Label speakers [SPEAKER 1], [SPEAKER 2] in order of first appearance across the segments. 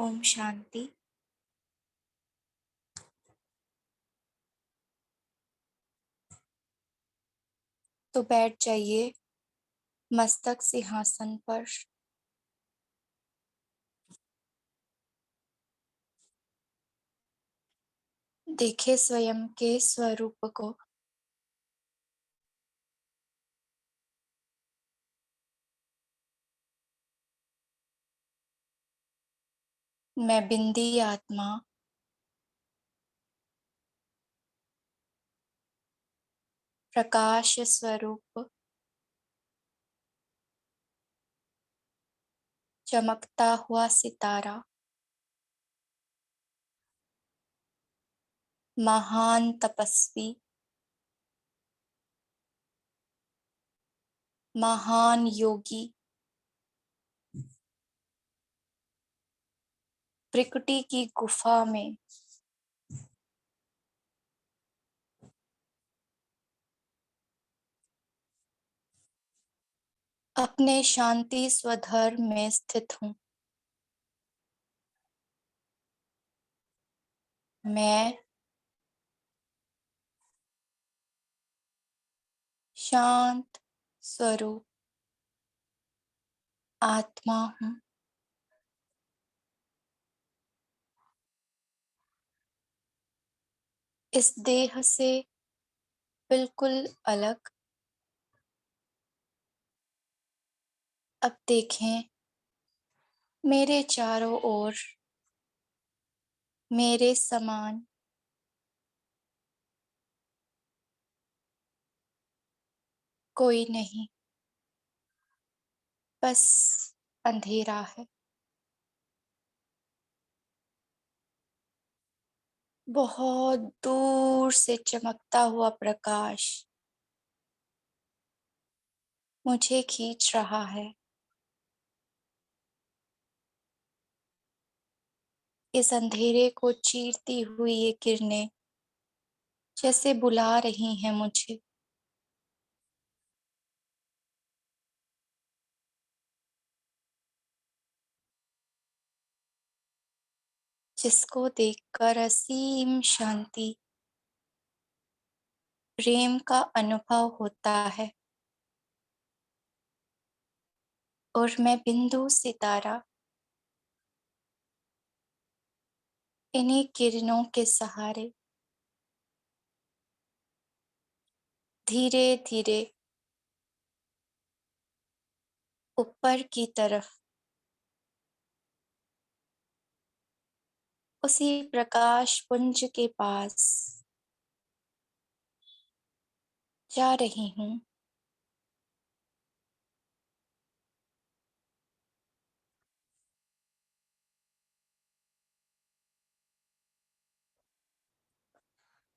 [SPEAKER 1] ओम शांति। तो बैठ जाइए मस्तक सिंहासन पर। देखे स्वयं के स्वरूप को। मैं बिंदी आत्मा प्रकाश स्वरूप चमकता हुआ सितारा, महान तपस्वी, महान योगी, प्रकृति की गुफा में अपने शांति स्वधर्म में स्थित हूँ। मैं शांत स्वरूप आत्मा हूँ। इस देह से बिल्कुल अलग। अब देखें मेरे चारों ओर मेरे समान कोई नहीं, बस अंधेरा है। बहुत दूर से चमकता हुआ प्रकाश मुझे खींच रहा है। इस अंधेरे को चीरती हुई ये किरणें जैसे बुला रही हैं मुझे। जिसको देखकर असीम शांति, प्रेम का अनुभव होता है। और मैं बिंदु सितारा इन्हीं किरणों के सहारे धीरे धीरे ऊपर की तरफ उसी प्रकाश पुंज के पास जा रही हूँ।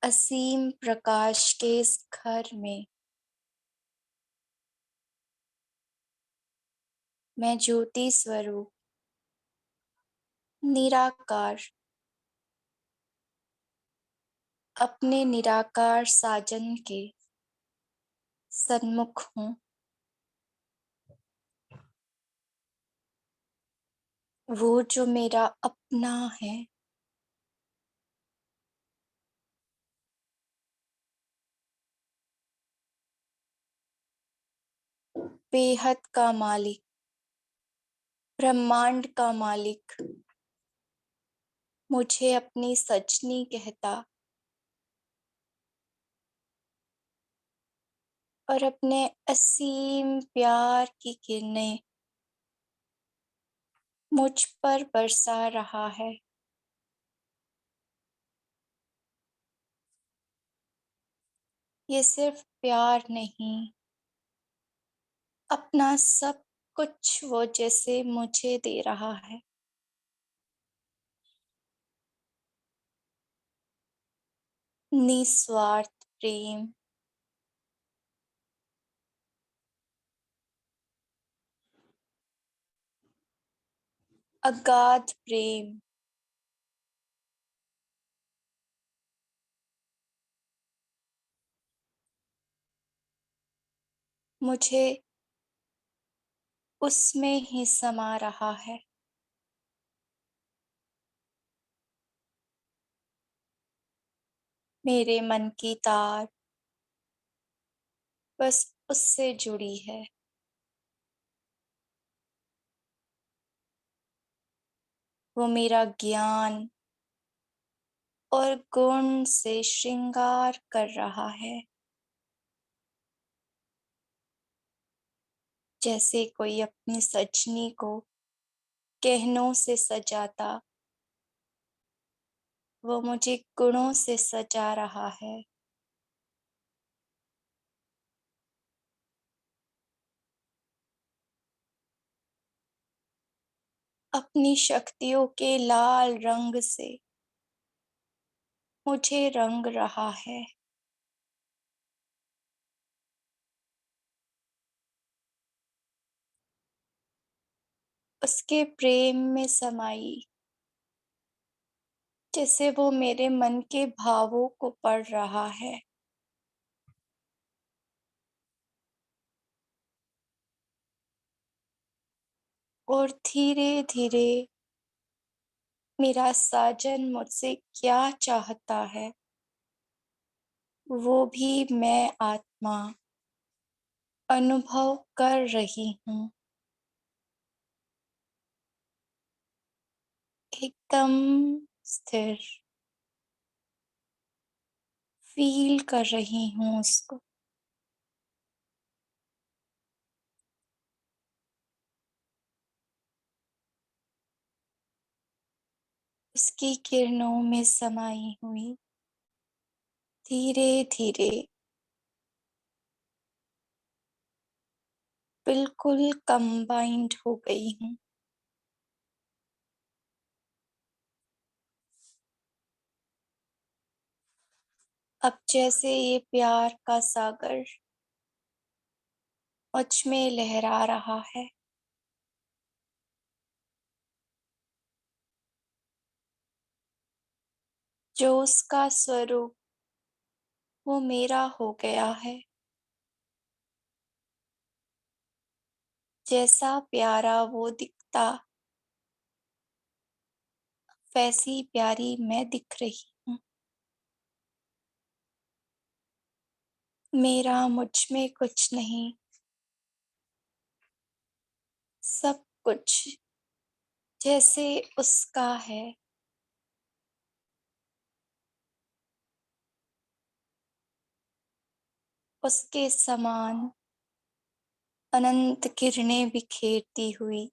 [SPEAKER 1] असीम प्रकाश के इस घर में मैं ज्योति स्वरूप निराकार अपने निराकार साजन के सन्मुख हूँ। वो जो मेरा अपना है, बेहद का मालिक, ब्रह्मांड का मालिक मुझे अपनी सजनी कहता और अपने असीम प्यार की किरणें मुझ पर बरसा रहा है। ये सिर्फ प्यार नहीं, अपना सब कुछ वो जैसे मुझे दे रहा है। निस्वार्थ प्रेम, अगाध प्रेम, मुझे उसमें ही समा रहा है। मेरे मन की तार बस उससे जुड़ी है। वो मेरा ज्ञान और गुण से श्रृंगार कर रहा है। जैसे कोई अपनी सजनी को गहनों से सजाता, वो मुझे गुणों से सजा रहा है। अपनी शक्तियों के लाल रंग से मुझे रंग रहा है। उसके प्रेम में समाई, जैसे वो मेरे मन के भावों को पढ़ रहा है। और धीरे धीरे मेरा साजन मुझसे क्या चाहता है, वो भी मैं आत्मा अनुभव कर रही हूँ। एकदम स्थिर फील कर रही हूँ उसको। उसकी किरणों में समाई हुई, धीरे धीरे बिल्कुल कंबाइंड हो गई हूँ। अब जैसे ये प्यार का सागर मुझ में लहरा रहा है। जो उसका स्वरूप वो मेरा हो गया है। जैसा प्यारा वो दिखता, वैसी प्यारी मैं दिख रही हूँ। मेरा मुझ में कुछ नहीं, सब कुछ जैसे उसका है। उसके समान अनंत किरणें बिखेरती हुई,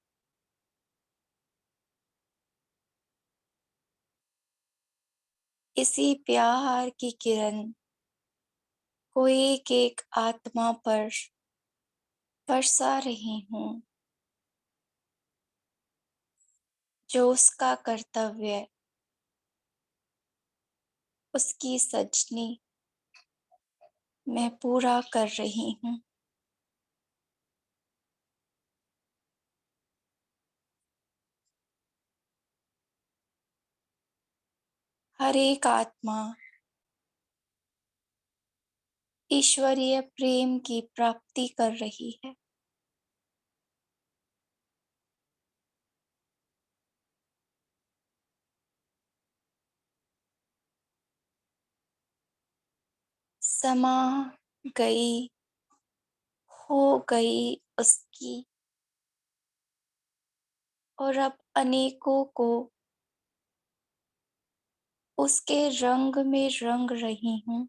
[SPEAKER 1] इसी प्यार की किरण को एक एक आत्मा पर बरसा रही हूँ। जो उसका कर्तव्य, उसकी सजनी मैं पूरा कर रही हूँ। हर एक आत्मा ईश्वरीय प्रेम की प्राप्ति कर रही है। समा गई, हो गई उसकी, और अब अनेकों को उसके रंग में रंग रही हूँ।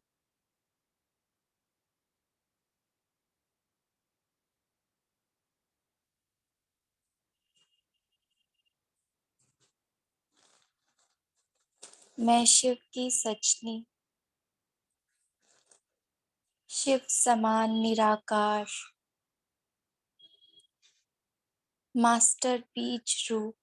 [SPEAKER 1] मैं शिव की सजनी, शिव समान निराकार, मास्टर बीज रूप,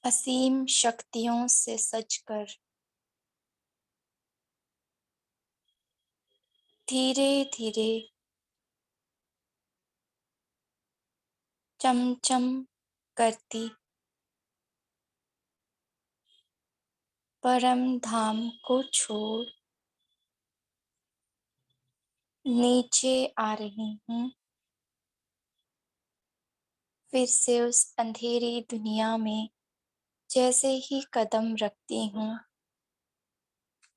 [SPEAKER 1] असीम शक्तियों से सजकर धीरे धीरे चमचम करती परम धाम को छोड़ नीचे आ रही हूँ। फिर से उस अंधेरी दुनिया में जैसे ही कदम रखती हूँ,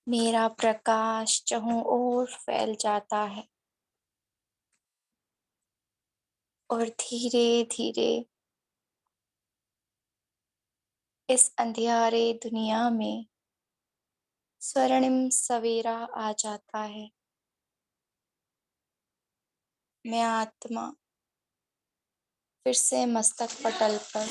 [SPEAKER 1] मेरा प्रकाश चारों ओर फैल जाता है और धीरे-धीरे इस अंधियारे दुनिया में स्वर्णिम सवेरा आ जाता है। मैं आत्मा फिर से मस्तक पटल पर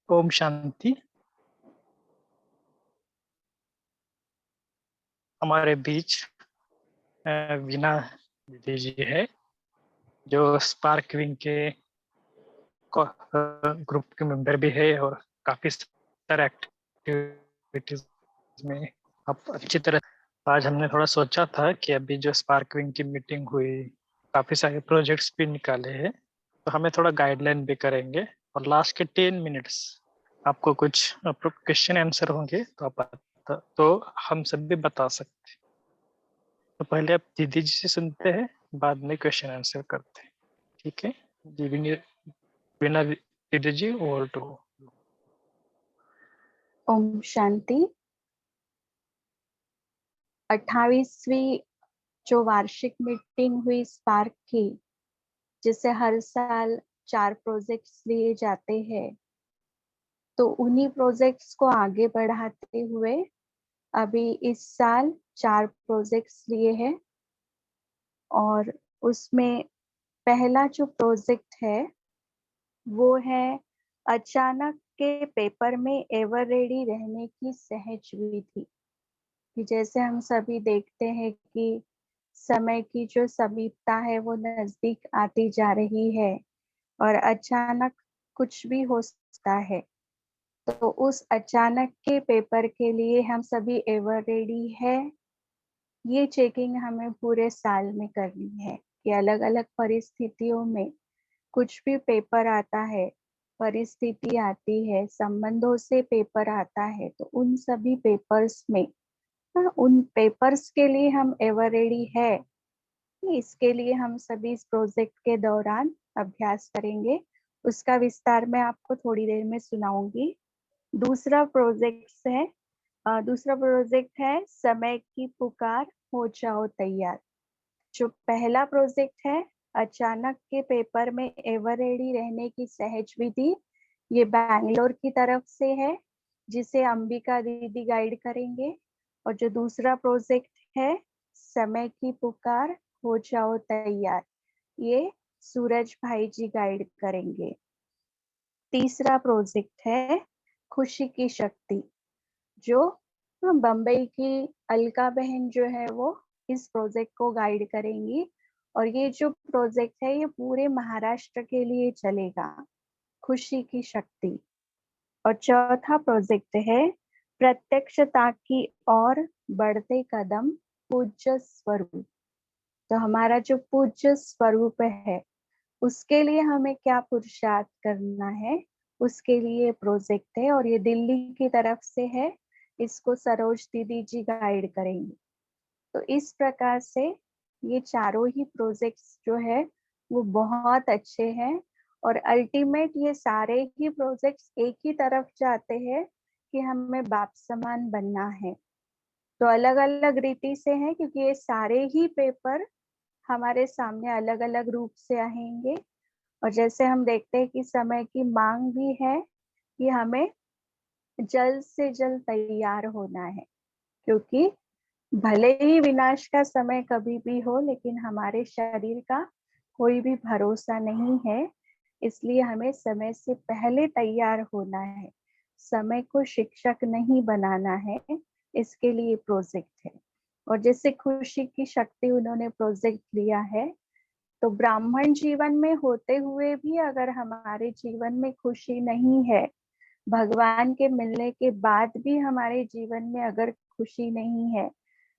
[SPEAKER 2] ओम शांति। हमारे बीच वीना दीदी जी है, जो स्पार्क विंग के ग्रुप के मेंबर भी है और काफी सारे एक्टिविटीज में आप अच्छी तरह। आज हमने थोड़ा सोचा था कि अभी जो स्पार्क विंग की मीटिंग हुई, काफी सारे प्रोजेक्ट्स भी निकाले हैं, तो हमें थोड़ा गाइडलाइन भी करेंगे और लास्ट के 10 मिनट्स आपको कुछ क्वेश्चन आंसर होंगे तो तो हम सब भी बता सकते हैं। तो पहले आप दीदी जी से सुनते हैं, बाद में क्वेश्चन आंसर करते हैं। ठीक है जी? बिना दीदी जी ओवर टू।
[SPEAKER 3] ओम शांति। 28वीं जो वार्षिक मीटिंग हुई स्पार्क की, जिसे हर साल 4 प्रोजेक्ट्स लिए जाते हैं, तो उन्हीं प्रोजेक्ट्स को आगे बढ़ाते हुए अभी इस साल 4 प्रोजेक्ट्स लिए हैं। और उसमें पहला जो प्रोजेक्ट है वो है अचानक के पेपर में एवर रेडी रहने की सहज विधि। कि जैसे हम सभी देखते हैं कि समय की जो समीपता है वो नजदीक आती जा रही है और अचानक कुछ भी हो सकता है। तो उस अचानक के पेपर के लिए हम सभी एवर रेडी है। ये चेकिंग हमें पूरे साल में करनी है कि अलग अलग परिस्थितियों में कुछ भी पेपर आता है, परिस्थिति आती है, संबंधों से पेपर आता है, तो उन सभी पेपर्स में उन पेपर्स के लिए हम एवर रेडी है। इसके लिए हम सभी इस प्रोजेक्ट के दौरान अभ्यास करेंगे। उसका विस्तार मैं आपको थोड़ी देर में सुनाऊंगी। दूसरा प्रोजेक्ट है समय की पुकार, हो जाओ तैयार। जो पहला प्रोजेक्ट है अचानक के पेपर में एवर रेडी रहने की सहज विधि, ये बैंगलोर की तरफ से है, जिसे अंबिका दीदी गाइड करेंगे। और जो दूसरा प्रोजेक्ट है समय की पुकार, हो जाओ तैयार, ये सूरज भाई जी गाइड करेंगे। तीसरा प्रोजेक्ट है खुशी की शक्ति, जो बम्बई की अलका बहन जो है वो इस प्रोजेक्ट को गाइड करेंगी। और ये जो प्रोजेक्ट है ये पूरे महाराष्ट्र के लिए चलेगा। खुशी की शक्ति। और चौथा प्रोजेक्ट है प्रत्यक्षता की ओर बढ़ते कदम पूज्य स्वरूप। तो हमारा जो पूज्य स्वरूप है उसके लिए हमें क्या पुरुषार्थ करना है, उसके लिए प्रोजेक्ट है और ये दिल्ली की तरफ से है। इसको सरोज दीदी जी गाइड करेंगी। तो इस प्रकार से ये चारों ही प्रोजेक्ट्स जो है वो बहुत अच्छे हैं और अल्टीमेट ये सारे ही प्रोजेक्ट्स एक ही तरफ जाते हैं कि हमें बाप समान बनना है। तो अलग अलग रीति से हैं क्योंकि ये सारे ही पेपर हमारे सामने अलग अलग रूप से आएंगे और जैसे हम देखते हैं कि समय की मांग भी है कि हमें जल्द से जल्द तैयार होना है, क्योंकि भले ही विनाश का समय कभी भी हो लेकिन हमारे शरीर का कोई भी भरोसा नहीं है। इसलिए हमें समय से पहले तैयार होना है, समय को शिक्षक नहीं बनाना है। इसके लिए प्रोजेक्ट है। और जैसे खुशी की शक्ति उन्होंने प्रोजेक्ट लिया है, तो ब्राह्मण जीवन में होते हुए भी अगर हमारे जीवन में खुशी नहीं है, भगवान के मिलने के बाद भी हमारे जीवन में अगर खुशी नहीं है,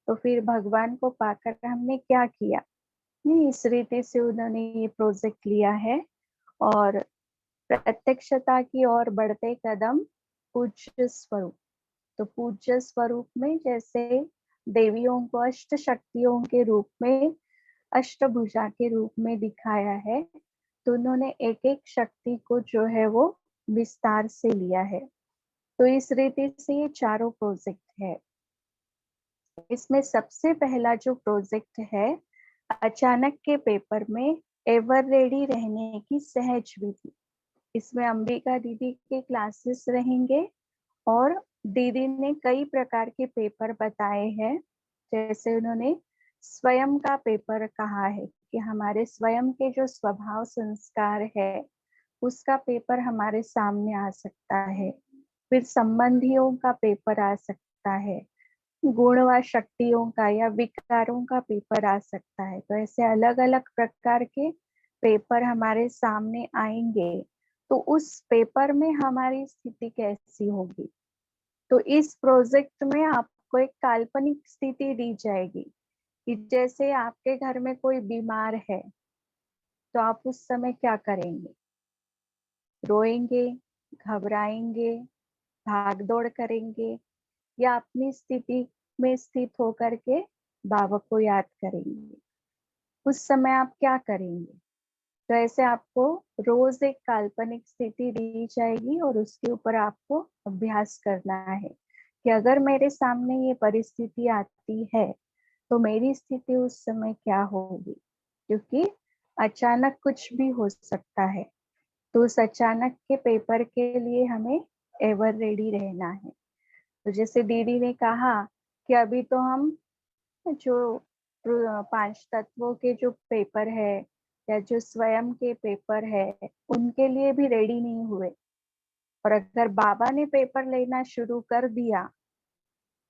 [SPEAKER 3] तो फिर भगवान को पाकर हमने क्या किया। इस रीति से उन्होंने ये प्रोजेक्ट लिया है। और प्रत्यक्षता की ओर बढ़ते कदम पूज्य स्वरूप। तो पूज्य स्वरूप में जैसे देवियों को अष्ट शक्तियों के रूप में, अष्टभुजा के रूप में दिखाया है, तो उन्होंने एक एक शक्ति को जो है वो विस्तार से लिया है। तो इस रीति से ये चारों प्रोजेक्ट है। इसमें सबसे पहला जो प्रोजेक्ट है, अचानक के पेपर में एवर रेडी रहने की सहज विधि। इसमें अंबिका दीदी के क्लासेस रहेंगे और दीदी ने कई प्रकार के पेपर बताए हैं। जैसे उन्होंने स्वयं का पेपर कहा है कि हमारे स्वयं के जो स्वभाव संस्कार है उसका पेपर हमारे सामने आ सकता है। फिर संबंधियों का पेपर आ सकता है, गुण व शक्तियों का या विकारों का पेपर आ सकता है। तो ऐसे अलग अलग प्रकार के पेपर हमारे सामने आएंगे, तो उस पेपर में हमारी स्थिति कैसी होगी। तो इस प्रोजेक्ट में आपको एक काल्पनिक स्थिति दी जाएगी कि जैसे आपके घर में कोई बीमार है, तो आप उस समय क्या करेंगे। रोएंगे, घबराएंगे, भाग दौड़ करेंगे, या अपनी स्थिति में स्थित होकर के बाबा को याद करेंगे। उस समय आप क्या करेंगे। तो ऐसे आपको रोज एक काल्पनिक स्थिति दी जाएगी और उसके ऊपर आपको अभ्यास करना है कि अगर मेरे सामने ये परिस्थिति आती है तो मेरी स्थिति उस समय क्या होगी, क्योंकि अचानक कुछ भी हो सकता है। तो उस अचानक के पेपर के लिए हमें एवर रेडी रहना है। तो जैसे दीदी ने कहा कि अभी तो हम जो 5 तत्वों के जो पेपर है या जो स्वयं के पेपर है उनके लिए भी रेडी नहीं हुए, और अगर बाबा ने पेपर लेना शुरू कर दिया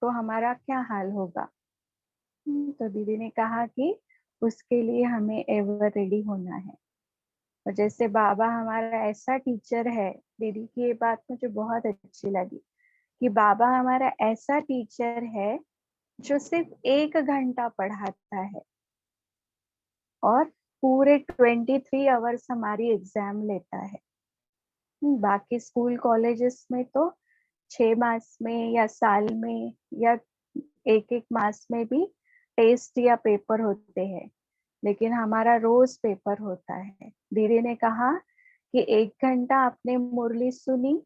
[SPEAKER 3] तो हमारा क्या हाल होगा। तो दीदी ने कहा कि उसके लिए हमें एवर रेडी होना है। और जैसे बाबा हमारा ऐसा टीचर है, दीदी की ये बात मुझे बहुत अच्छी लगी कि बाबा हमारा ऐसा टीचर है जो सिर्फ 1 घंटा पढ़ाता है और पूरे 23 आवर्स हमारी एग्जाम लेता है। बाकी स्कूल कॉलेजेस में तो 6 मास में या साल में या एक एक मास में भी टेस्ट या पेपर होते हैं, लेकिन हमारा रोज पेपर होता है। दीदी ने कहा कि 1 घंटा आपने मुरली सुनी,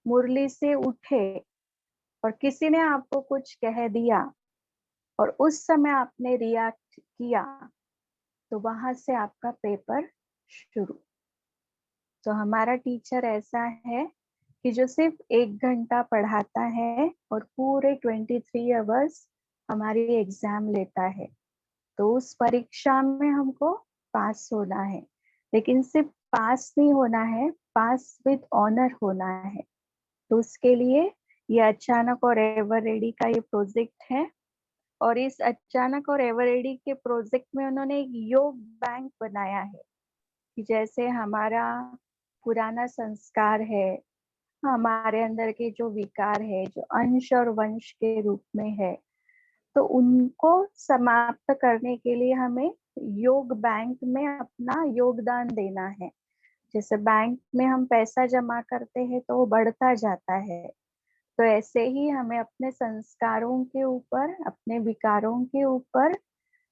[SPEAKER 3] मुरली से उठे और किसी ने आपको कुछ कह दिया और उस समय आपने रिएक्ट किया, तो वहां से आपका पेपर शुरू। तो हमारा टीचर ऐसा है कि जो सिर्फ 1 घंटा पढ़ाता है और पूरे 23 आवर्स हमारी एग्जाम लेता है। तो उस परीक्षा में हमको पास होना है, लेकिन सिर्फ पास नहीं होना है, पास विद ऑनर होना है। तो उसके लिए ये अचानक और एवर रेडी का ये प्रोजेक्ट है। और इस अचानक और एवर रेडी के प्रोजेक्ट में उन्होंने एक योग बैंक बनाया है कि जैसे हमारा पुराना संस्कार है, हमारे अंदर के जो विकार है, जो अंश और वंश के रूप में है, तो उनको समाप्त करने के लिए हमें योग बैंक में अपना योगदान देना है। जैसे बैंक में हम पैसा जमा करते हैं तो वो बढ़ता जाता है, तो ऐसे ही हमें अपने संस्कारों के ऊपर, अपने विकारों के ऊपर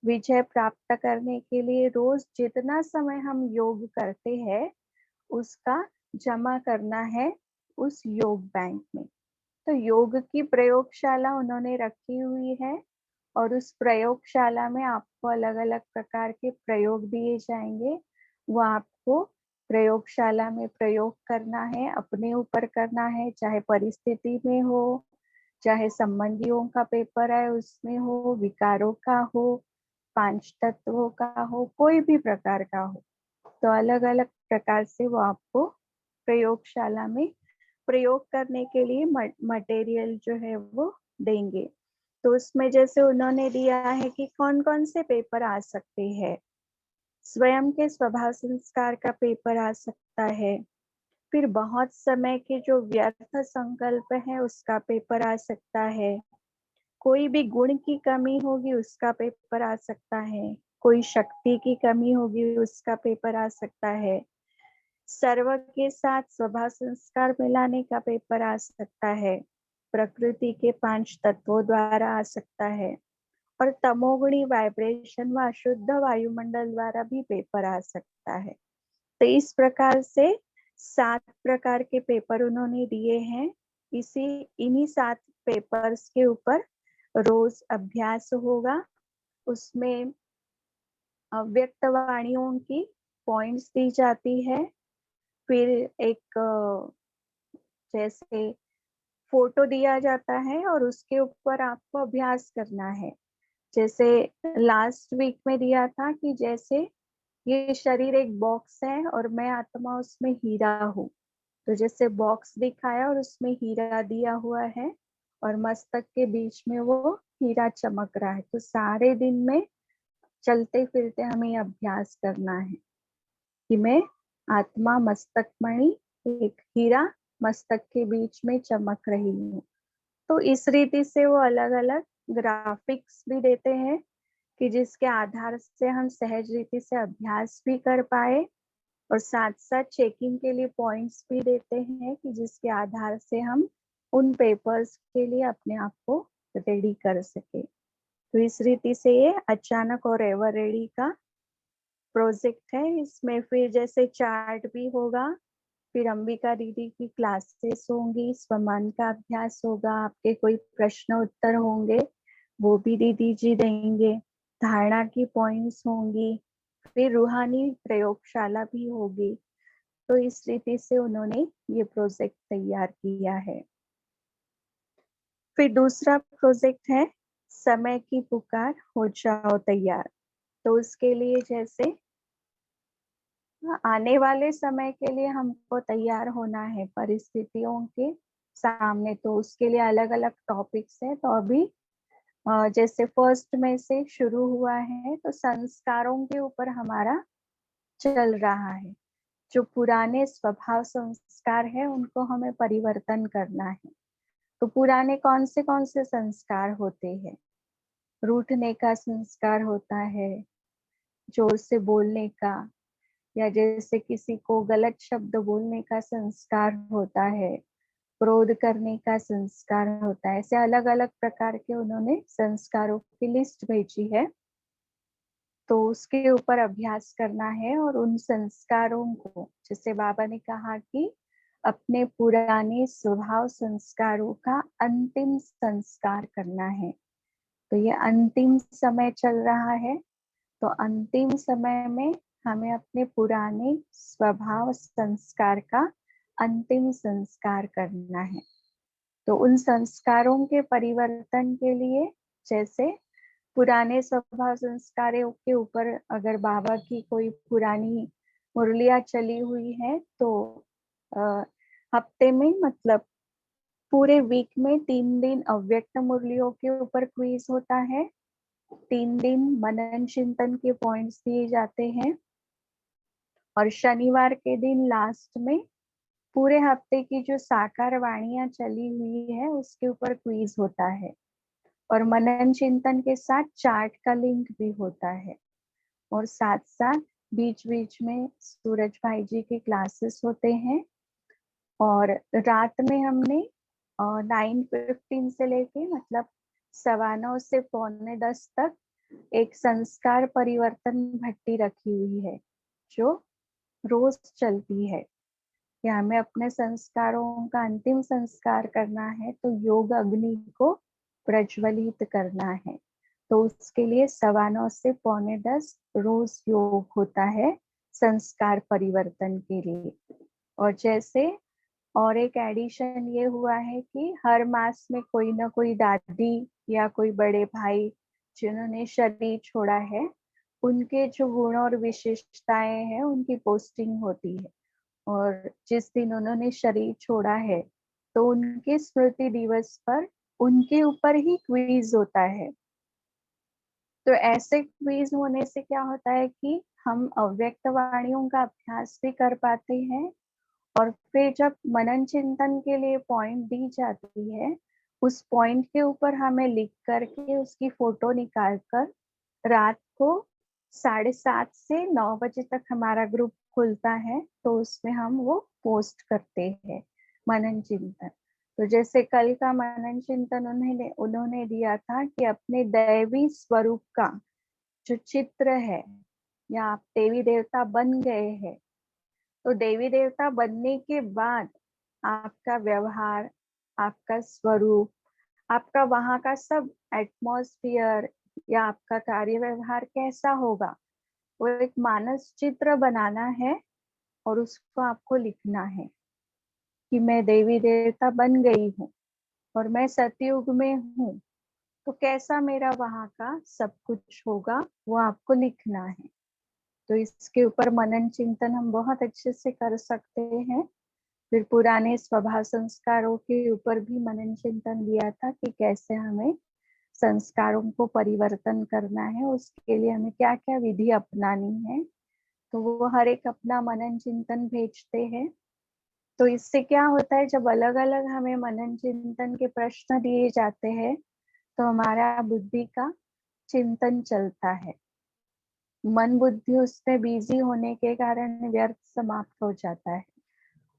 [SPEAKER 3] विजय प्राप्त करने के लिए रोज जितना समय हम योग करते हैं उसका जमा करना है उस योग बैंक में। तो योग की प्रयोगशाला उन्होंने रखी हुई है और उस प्रयोगशाला में आपको अलग अलग प्रकार के प्रयोग दिए जाएंगे। वो आपको प्रयोगशाला में प्रयोग करना है, अपने ऊपर करना है, चाहे परिस्थिति में हो, चाहे संबंधियों का पेपर है उसमें हो, विकारों का हो, 5 तत्वों का हो, कोई भी प्रकार का हो। तो अलग अलग प्रकार से वो आपको प्रयोगशाला में प्रयोग करने के लिए मटेरियल जो है वो देंगे। तो उसमें जैसे उन्होंने दिया है कि कौन कौन से पेपर आ सकते हैं। स्वयं के स्वभाव संस्कार का पेपर आ सकता है, फिर बहुत समय के जो व्यर्थ संकल्प है उसका पेपर आ सकता है, कोई भी गुण की कमी होगी उसका पेपर आ सकता है, कोई शक्ति की कमी होगी उसका पेपर आ सकता है, सर्व के साथ स्वभाव संस्कार मिलाने का पेपर आ सकता है, प्रकृति के 5 तत्वों द्वारा आ सकता है, और तमोगुणी वाइब्रेशन व अशुद्ध वायुमंडल द्वारा भी पेपर आ सकता है। तो इस प्रकार से 7 प्रकार के पेपर उन्होंने दिए हैं। इन्हीं 7 पेपर्स के ऊपर रोज अभ्यास होगा। उसमें अव्यक्त वाणियों की पॉइंट्स दी जाती है। फिर एक जैसे फोटो दिया जाता है और उसके ऊपर आपको अभ्यास करना है। जैसे लास्ट वीक में दिया था कि जैसे ये शरीर एक बॉक्स है और मैं आत्मा उसमें हीरा हूँ। तो जैसे बॉक्स दिखाया और उसमें हीरा दिया हुआ है और मस्तक के बीच में वो हीरा चमक रहा है। तो सारे दिन में चलते फिरते हमें ये अभ्यास करना है कि मैं आत्मा मस्तक मणि, एक हीरा मस्तक के बीच में चमक रही हूँ। तो इस रीति से वो अलग अलग ग्राफिक्स भी देते हैं कि जिसके आधार से हम सहज रीति से अभ्यास भी कर पाए, और साथ साथ चेकिंग के लिए पॉइंट्स भी देते हैं कि जिसके आधार से हम उन पेपर्स के लिए अपने आप को रेडी कर सके। तो इस रीति से ये अचानक और एवर रेडी का प्रोजेक्ट है। इसमें फिर जैसे चार्ट भी होगा, फिर अंबिका दीदी की क्लासेस होंगी, स्वमान का अभ्यास होगा, आपके कोई प्रश्न उत्तर होंगे वो भी दीदी जी देंगे, धारणा की पॉइंट्स होंगी, फिर रूहानी प्रयोगशाला भी होगी। तो इस रीति से उन्होंने ये प्रोजेक्ट तैयार किया है। फिर दूसरा प्रोजेक्ट है समय की पुकार, हो जाओ तैयार। तो उसके लिए जैसे आने वाले समय के लिए हमको तैयार होना है परिस्थितियों के सामने। तो उसके लिए अलग अलग टॉपिक्स है। तो अभी जैसे फर्स्ट में से शुरू हुआ है तो संस्कारों के ऊपर हमारा चल रहा है। जो पुराने स्वभाव संस्कार है उनको हमें परिवर्तन करना है। तो पुराने कौन से संस्कार होते हैं? रूठने का संस्कार होता है, जोर से बोलने का, या जैसे किसी को गलत शब्द बोलने का संस्कार होता है, क्रोध करने का संस्कार होता है। ऐसे अलग अलग प्रकार के उन्होंने संस्कारों की लिस्ट भेजी है। तो उसके ऊपर अभ्यास करना है और उन संस्कारों को, जैसे बाबा ने कहा कि अपने पुराने स्वभाव संस्कारों का अंतिम संस्कार करना है। तो ये अंतिम समय चल रहा है। तो अंतिम समय में हमें अपने पुराने स्वभाव संस्कार का अंतिम संस्कार करना है। तो उन संस्कारों के परिवर्तन के लिए जैसे पुराने स्वभाव संस्कारों के ऊपर अगर बाबा की कोई पुरानी मुरलियाँ चली हुई है तो हफ्ते में मतलब पूरे वीक में 3 दिन अव्यक्त मुरलियों के ऊपर क्विज होता है, 3 दिन मनन चिंतन के पॉइंट्स दिए जाते हैं, और शनिवार के दिन लास्ट में पूरे हफ्ते की जो साकार वाणियां चली हुई है उसके ऊपर क्विज होता है और मनन चिंतन के साथ चार्ट का लिंक भी होता है। और साथ साथ बीच बीच में सूरज भाई जी के क्लासेस होते हैं। और रात में हमने 9:15 से लेके मतलब 9:15 से 9:45 तक एक संस्कार परिवर्तन भट्टी रखी हुई है जो रोज चलती है कि हमें अपने संस्कारों का अंतिम संस्कार करना है तो योग अग्नि को प्रज्वलित करना है। तो उसके लिए 9:15 से 9:45 रोज योग होता है संस्कार परिवर्तन के लिए। और जैसे और एक एडिशन ये हुआ है कि हर मास में कोई ना कोई दादी या कोई बड़े भाई जिन्होंने शरीर छोड़ा है उनके जो गुण और विशेषताएं हैं उनकी पोस्टिंग होती है। और जिस दिन उन्होंने शरीर छोड़ा है तो उनके स्मृति दिवस पर उनके ऊपर ही क्विज होता है। तो ऐसे क्विज होने से क्या होता है कि हम अव्यक्त वाणियों का अभ्यास भी कर पाते हैं। और फिर जब मनन चिंतन के लिए पॉइंट दी जाती है उस पॉइंट के ऊपर हमें लिख करके उसकी फोटो निकाल कर रात को 7:30 से 9 बजे तक हमारा ग्रुप खुलता है तो उसमें हम वो पोस्ट करते हैं मनन चिंतन। तो जैसे कल का मनन चिंतन उन्होंने उन्होंने दिया था कि अपने दैवी स्वरूप का जो चित्र है या आप देवी देवता बन गए हैं तो देवी देवता बनने के बाद आपका व्यवहार, आपका स्वरूप, आपका वहाँ का सब एटमॉस्फियर या आपका कार्य व्यवहार कैसा होगा वो एक मानस चित्र बनाना है और उसको आपको लिखना है कि मैं देवी देवता बन गई हूँ और मैं सतयुग में हूँ तो कैसा मेरा वहाँ का सब कुछ होगा वो आपको लिखना है। तो इसके ऊपर मनन चिंतन हम बहुत अच्छे से कर सकते हैं। फिर पुराने स्वभाव संस्कारों के ऊपर भी मनन चिंतन दिया था कि कैसे हमें संस्कारों को परिवर्तन करना है, उसके लिए हमें क्या क्या विधि अपनानी है। तो वो हर एक अपना मनन चिंतन भेजते हैं। तो इससे क्या होता है जब अलग अलग हमें मनन चिंतन के प्रश्न दिए जाते हैं तो हमारा बुद्धि का चिंतन चलता है। मन बुद्धि उसमें बिजी होने के कारण व्यर्थ समाप्त हो जाता है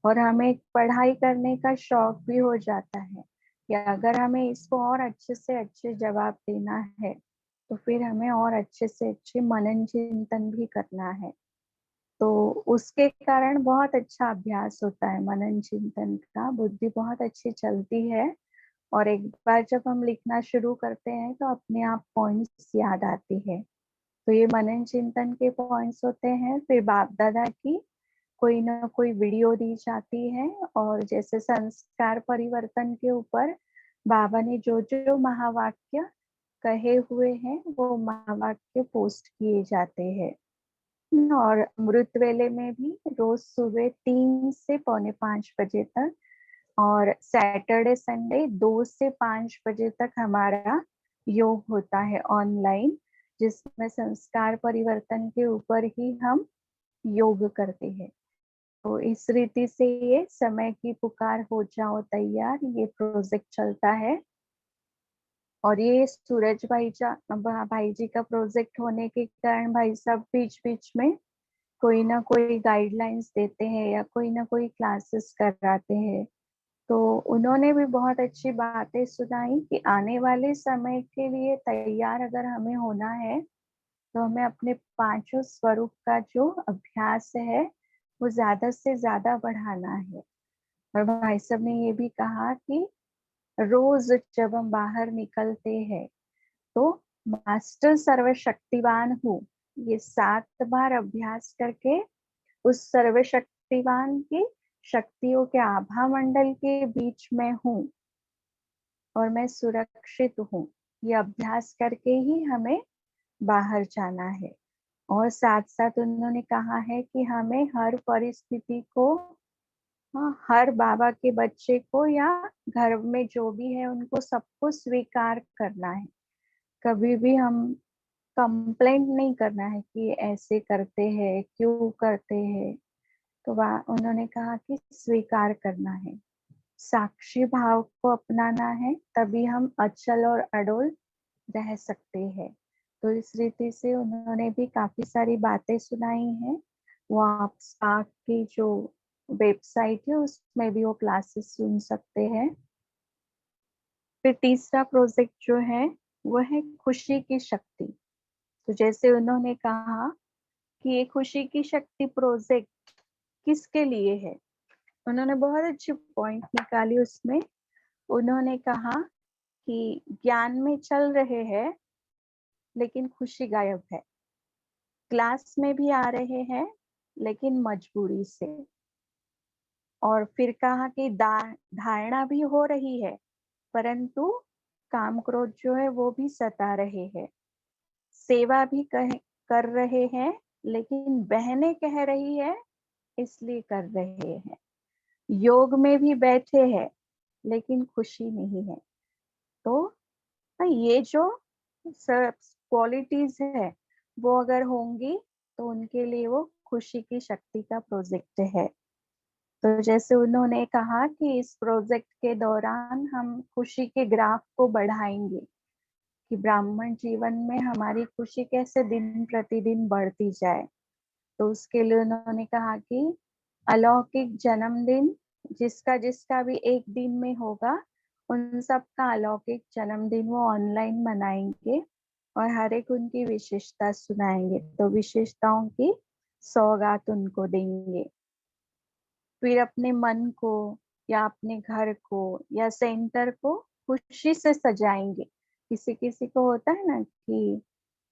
[SPEAKER 3] और हमें पढ़ाई करने का शौक भी हो जाता है कि अगर हमें इसको और अच्छे से अच्छे जवाब देना है तो फिर हमें और अच्छे से अच्छे मनन चिंतन भी करना है। तो उसके कारण बहुत अच्छा अभ्यास होता है मनन चिंतन का, बुद्धि बहुत अच्छी चलती है। और एक बार जब हम लिखना शुरू करते हैं तो अपने आप पॉइंट्स याद आती है। तो ये मनन चिंतन के पॉइंट्स होते हैं। फिर बाप दादा की कोई ना कोई वीडियो दी जाती है और जैसे संस्कार परिवर्तन के ऊपर बाबा ने जो जो महावाक्य कहे हुए हैं वो महावाक्य पोस्ट किए जाते हैं। और अमृत वेले में भी रोज सुबह 3 से 4:45 बजे तक और सैटरडे संडे 2 से 5 बजे तक हमारा योग होता है ऑनलाइन, जिसमें संस्कार परिवर्तन के ऊपर ही हम योग करते हैं। तो इस रीति से ये समय की पुकार हो जाओ तैयार ये प्रोजेक्ट चलता है। और ये सूरज भाई जी का प्रोजेक्ट होने के कारण भाई साहब बीच बीच में कोई ना कोई गाइडलाइंस देते हैं या कोई ना कोई क्लासेस कराते हैं। तो उन्होंने भी बहुत अच्छी बातें सुनाई कि आने वाले समय के लिए तैयार अगर हमें होना है तो हमें अपने पांचों स्वरूप का जो अभ्यास है वो ज्यादा से ज्यादा बढ़ाना है। और भाई साहब ने ये भी कहा कि रोज जब हम बाहर निकलते हैं तो मास्टर सर्वशक्तिवान हूँ ये 7 बार अभ्यास करके उस सर्वशक्तिवान की शक्तियों के आभा मंडल के बीच में हूँ और मैं सुरक्षित हूँ। ये अभ्यास करके ही हमें बाहर जाना है। और साथ साथ उन्होंने कहा है कि हमें हर परिस्थिति को, हर बाबा के बच्चे को या घर में जो भी है उनको सबको स्वीकार करना है। कभी भी हम कंप्लेंट नहीं करना है कि ऐसे करते हैं क्यों करते हैं। तो उन्होंने कहा कि स्वीकार करना है, साक्षी भाव को अपनाना है, तभी हम अचल और अडोल रह सकते हैं। तो इस रीति से उन्होंने भी काफी सारी बातें सुनाई हैं। वो आप स्पार्क की जो वेबसाइट है उसमें भी वो क्लासेस सुन सकते हैं। फिर तीसरा प्रोजेक्ट जो है वो है खुशी की शक्ति। तो जैसे उन्होंने कहा कि ये खुशी की शक्ति प्रोजेक्ट किसके लिए है, उन्होंने बहुत अच्छी पॉइंट निकाली उसमें। उन्होंने कहा कि ज्ञान में चल रहे हैं लेकिन खुशी गायब है, क्लास में भी आ रहे हैं लेकिन मजबूरी से, और फिर कहा कि धारणा भी हो रही है परंतु काम क्रोध जो है वो भी सता रहे हैं, सेवा भी कर रहे हैं लेकिन बहनें कह रही है इसलिए कर रहे हैं, योग में भी बैठे हैं लेकिन खुशी नहीं है। तो ये जो सब क्वालिटीज है वो अगर होंगी तो उनके लिए वो खुशी की शक्ति का प्रोजेक्ट है। तो जैसे उन्होंने कहा कि इस प्रोजेक्ट के दौरान हम खुशी के ग्राफ को बढ़ाएंगे कि ब्राह्मण जीवन में हमारी खुशी कैसे दिन प्रतिदिन बढ़ती जाए। तो उसके लिए उन्होंने कहा कि अलौकिक जन्मदिन जिसका जिसका भी एक दिन में होगा उन सब का अलौकिक जन्मदिन वो ऑनलाइन मनाएंगे और हर एक उनकी विशेषता सुनाएंगे, तो विशेषताओं की सौगात उनको देंगे। फिर अपने मन को या अपने घर को या सेंटर को खुशी से सजाएंगे। किसी किसी को होता है ना कि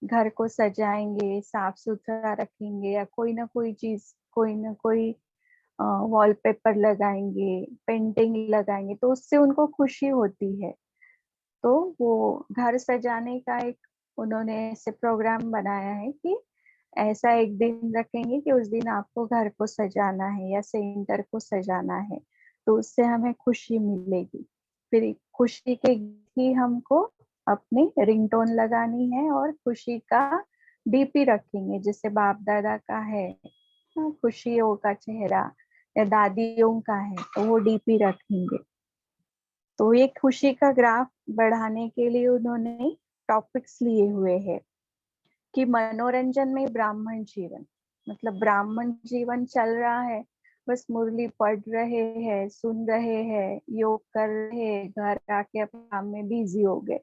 [SPEAKER 3] घर को सजाएंगे, साफ सुथरा रखेंगे या कोई ना कोई चीज, कोई ना कोई वॉलपेपर लगाएंगे, पेंटिंग लगाएंगे, तो उससे उनको खुशी होती है। तो वो घर सजाने का एक उन्होंने ऐसे प्रोग्राम बनाया है कि ऐसा एक दिन रखेंगे कि उस दिन आपको घर को सजाना है या सेंटर को सजाना है, तो उससे हमें खुशी मिलेगी। फिर खुशी के ही हमको अपनी रिंगटोन लगानी है और खुशी का डीपी रखेंगे, जैसे बाप दादा का है खुशियों का चेहरा या दादियों का है तो वो डीपी रखेंगे। तो ये खुशी का ग्राफ बढ़ाने के लिए उन्होंने टॉपिक्स लिए हुए हैं कि मनोरंजन में ब्राह्मण जीवन, मतलब ब्राह्मण जीवन चल रहा है, बस मुरली पढ़ रहे हैं, सुन रहे हैं, योग कर रहे हैं, घर आके अपने काम में बिजी हो गए।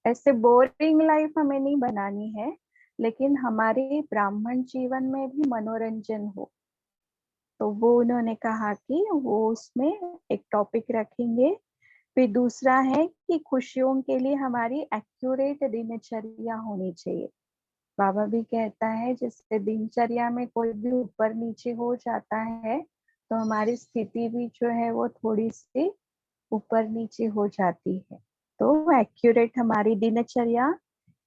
[SPEAKER 3] ऐसे बोरिंग लाइफ हमें नहीं बनानी है, लेकिन हमारे ब्राह्मण जीवन में भी मनोरंजन हो। तो वो उन्होंने कहा कि वो उसमें एक टॉपिक रखेंगे। फिर दूसरा है कि खुशियों के लिए हमारी एक्यूरेट दिनचर्या होनी चाहिए। बाबा भी कहता है जैसे दिनचर्या में कोई भी ऊपर नीचे हो जाता है तो हमारी स्थिति भी जो है वो थोड़ी सी ऊपर नीचे हो जाती है। तो एक्यूरेट हमारी दिनचर्या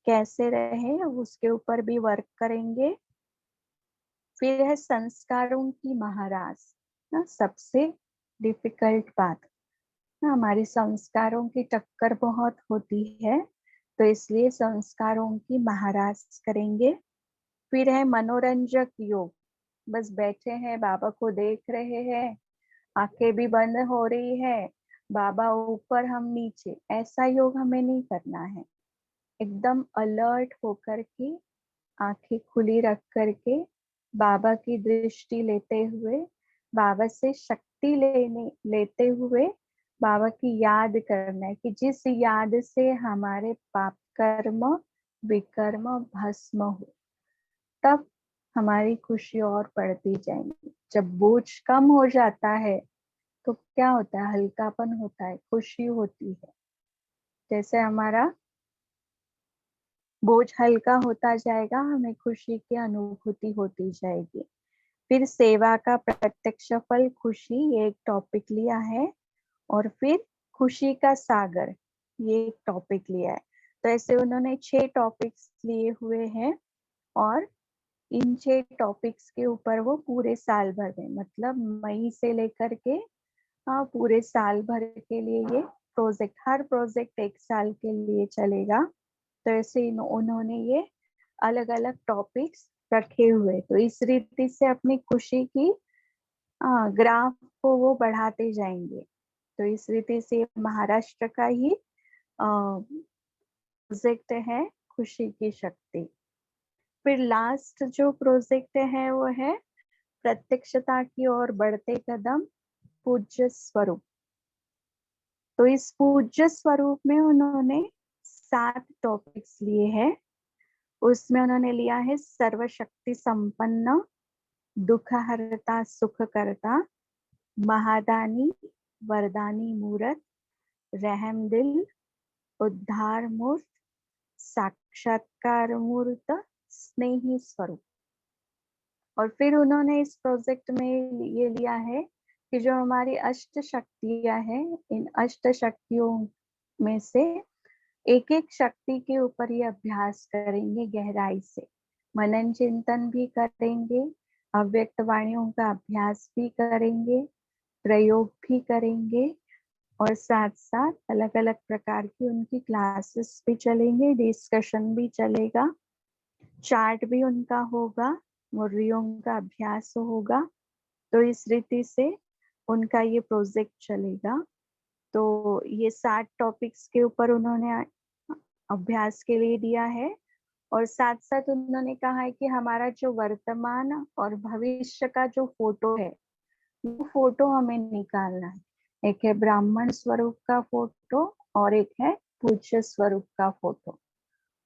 [SPEAKER 3] कैसे रहे उसके ऊपर भी वर्क करेंगे। फिर है संस्कारों की महाराज, ना सबसे डिफिकल्ट बात, ना हमारी संस्कारों की टक्कर बहुत होती है, तो इसलिए संस्कारों की महाराज करेंगे। फिर है मनोरंजक योग, बस बैठे हैं बाबा को देख रहे हैं, आंखें भी बंद हो रही है, बाबा ऊपर हम नीचे, ऐसा योग हमें नहीं करना है। एकदम अलर्ट होकर के आंखें खुली रख करके बाबा की दृष्टि लेते हुए, बाबा से शक्ति लेते हुए बाबा की याद करना है कि जिस याद से हमारे पाप कर्म विकर्म भस्म हो, तब हमारी खुशी और बढ़ती जाएंगी। जब बोझ कम हो जाता है तो क्या होता है, हल्कापन होता है, खुशी होती है। जैसे हमारा बोझ हल्का होता जाएगा, हमें खुशी की अनुभूति होती जाएगी। फिर सेवा का प्रत्यक्ष फल खुशी, ये एक टॉपिक लिया है। और फिर खुशी का सागर, ये एक टॉपिक लिया है। तो ऐसे उन्होंने 6 टॉपिक्स लिए हुए हैं और इन 6 टॉपिक्स के ऊपर वो पूरे साल भर में, मतलब मई से लेकर के पूरे साल भर के लिए ये प्रोजेक्ट, हर प्रोजेक्ट 1 साल के लिए चलेगा। तो ऐसे उन्होंने ये अलग अलग टॉपिक्स रखे हुए, तो इस रीति से अपनी खुशी की ग्राफ को वो बढ़ाते जाएंगे। तो इस रीति से महाराष्ट्र का ही प्रोजेक्ट है खुशी की शक्ति। फिर लास्ट जो प्रोजेक्ट है वो है प्रत्यक्षता की ओर बढ़ते कदम पूज्य स्वरूप। तो इस पूज्य स्वरूप में उन्होंने 7 टॉपिक्स लिए हैं। उसमें उन्होंने लिया है सर्वशक्ति संपन्न, दुखहर्ता सुखकर्ता, महादानी वरदानी मूरत, रहम दिल, उद्धार मूर्त, साक्षात्कार मूर्त, स्नेही स्वरूप। और फिर उन्होंने इस प्रोजेक्ट में ये लिया है कि जो हमारी अष्ट शक्तियां हैं, इन अष्ट शक्तियों में से एक एक शक्ति के ऊपर ये अभ्यास करेंगे, गहराई से मनन चिंतन भी करेंगे, अव्यक्त वाणियों का अभ्यास भी करेंगे, प्रयोग भी करेंगे, और साथ साथ अलग अलग प्रकार की उनकी क्लासेस भी चलेंगे, डिस्कशन भी चलेगा, चार्ट भी उनका होगा, मुरलियों का अभ्यास होगा। तो इस रीति से उनका ये प्रोजेक्ट चलेगा। तो ये 7 टॉपिक्स के ऊपर उन्होंने अभ्यास के लिए दिया है। और साथ साथ उन्होंने कहा है कि हमारा जो वर्तमान और भविष्य का जो फोटो है, वो फोटो हमें निकालना है। एक है ब्राह्मण स्वरूप का फोटो और एक है पूज्य स्वरूप का फोटो।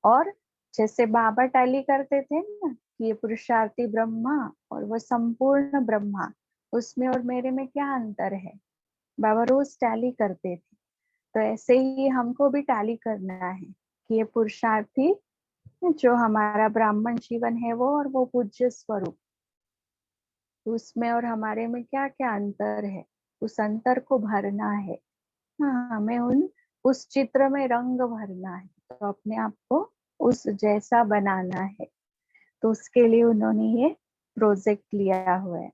[SPEAKER 3] और जैसे बाबा टैली करते थे ना कि ये पुरुषार्थी ब्रह्मा और वो संपूर्ण ब्रह्मा, उसमें और मेरे में क्या अंतर है, बाबा रोज टैली करते थे। तो ऐसे ही हमको भी टैली करना है कि ये पुरुषार्थी जो हमारा ब्राह्मण जीवन है वो, और वो पूज्य स्वरूप, उसमें और हमारे में क्या क्या अंतर है, उस अंतर को भरना है। हाँ, हमें उस चित्र में रंग भरना है, तो अपने आप को उस जैसा बनाना है। तो उसके लिए उन्होंने ये प्रोजेक्ट लिया हुआ है।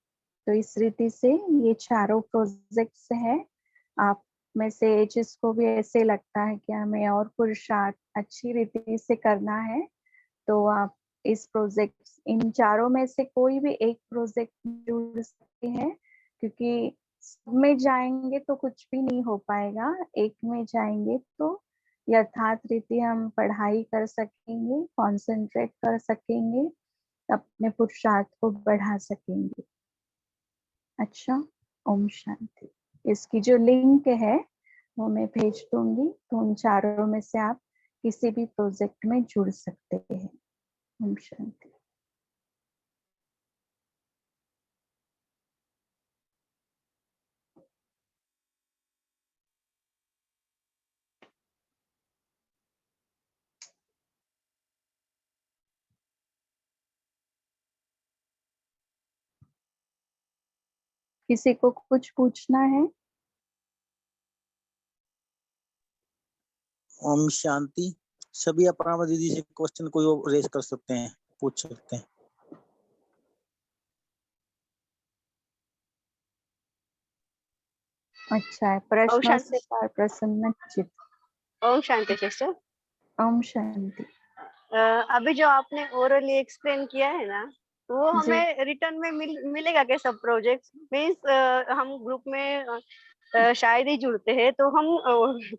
[SPEAKER 3] तो इस रीति से ये चारों प्रोजेक्ट्स है। आप में से जिसको भी ऐसे लगता है कि हमें और पुरुषार्थ अच्छी रीति से करना है, तो आप इस प्रोजेक्ट, इन चारों में से कोई भी एक प्रोजेक्ट जुड़ सकते हैं, क्योंकि सब में जाएंगे तो कुछ भी नहीं हो पाएगा। एक में जाएंगे तो यथार्थ रीति हम पढ़ाई कर सकेंगे, कंसंट्रेट कर सकेंगे, अपने पुरुषार्थ को बढ़ा सकेंगे। अच्छा, ओम शांति। इसकी जो लिंक है वो मैं भेज दूंगी, तो उन चारों में से आप किसी भी प्रोजेक्ट में जुड़ सकते हैं। ओम शांति। किसी को कुछ पूछना है?
[SPEAKER 4] ओम शांति। सभी अपरामा दीदी से क्वेश्चन कोई रेज कर सकते हैं, पूछ सकते हैं।
[SPEAKER 3] अच्छा है, प्रश्नों से पार प्रसन्न चित।
[SPEAKER 5] ओम शांति सिस्टर।
[SPEAKER 3] ओम शांति।
[SPEAKER 5] अभी जो आपने ओरली एक्सप्लेन किया है ना, वो हमें रिटर्न में मिलेगा क्या? सब प्रोजेक्ट्स मीन्स हम ग्रुप में शायद ही जुड़ते हैं, तो हम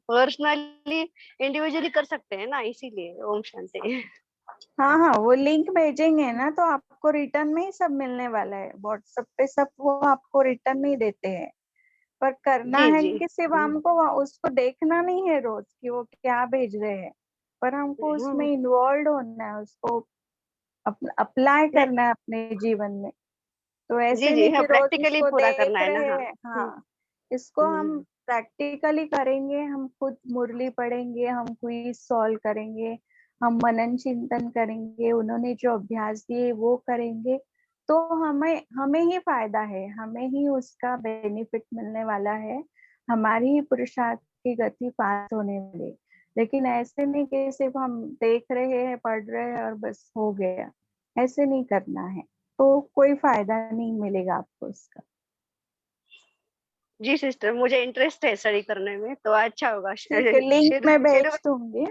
[SPEAKER 5] पर्सनली इंडिविजुअली कर सकते हैं ना, इसीलिए ओम शांति।
[SPEAKER 3] हाँ हाँ, वो लिंक भेजेंगे ना तो आपको रिटर्न में ही सब मिलने वाला है। व्हाट्सएप पे सब वो आपको रिटर्न नहीं देते हैं, पर करना
[SPEAKER 5] जी
[SPEAKER 3] है
[SPEAKER 5] जी।
[SPEAKER 3] कि सिर्फ हमको उसको देखना नहीं है रोज कि वो क्या भेज रहे हैं, पर हमको उसमें इन्वॉल्व होना है, उसको अप्लाई करना है अपने जीवन में। तो ऐसे
[SPEAKER 5] जी
[SPEAKER 3] नहीं
[SPEAKER 5] हाँ,
[SPEAKER 3] कि रोज
[SPEAKER 5] प्रैक्टिकली
[SPEAKER 3] इसको
[SPEAKER 5] पूरा
[SPEAKER 3] देख
[SPEAKER 5] करना है ना।
[SPEAKER 3] रहे
[SPEAKER 5] हाँ।
[SPEAKER 3] हैं। हाँ, इसको हम प्रैक्टिकली करेंगे, हम खुद मुरली पढ़ेंगे, हम क्विज सॉल्व करेंगे, हम मनन चिंतन करेंगे, उन्होंने जो अभ्यास दिए वो करेंगे, तो हमें ही फायदा है, हमें ही उसका बेनिफिट मिलने वाला है, हमारी ही पुरुषार्थ की गति पास होने वाली। लेकिन ऐसे नहीं कि सिर्फ हम देख रहे हैं, पढ़ रहे हैं और बस हो गया, ऐसे नहीं करना है, तो कोई फायदा नहीं मिलेगा आपको उसका।
[SPEAKER 5] जी सिस्टर, मुझे इंटरेस्ट है स्टडी करने में, तो अच्छा होगा।
[SPEAKER 3] ठीक है, लिंक मैं भेज दूंगी।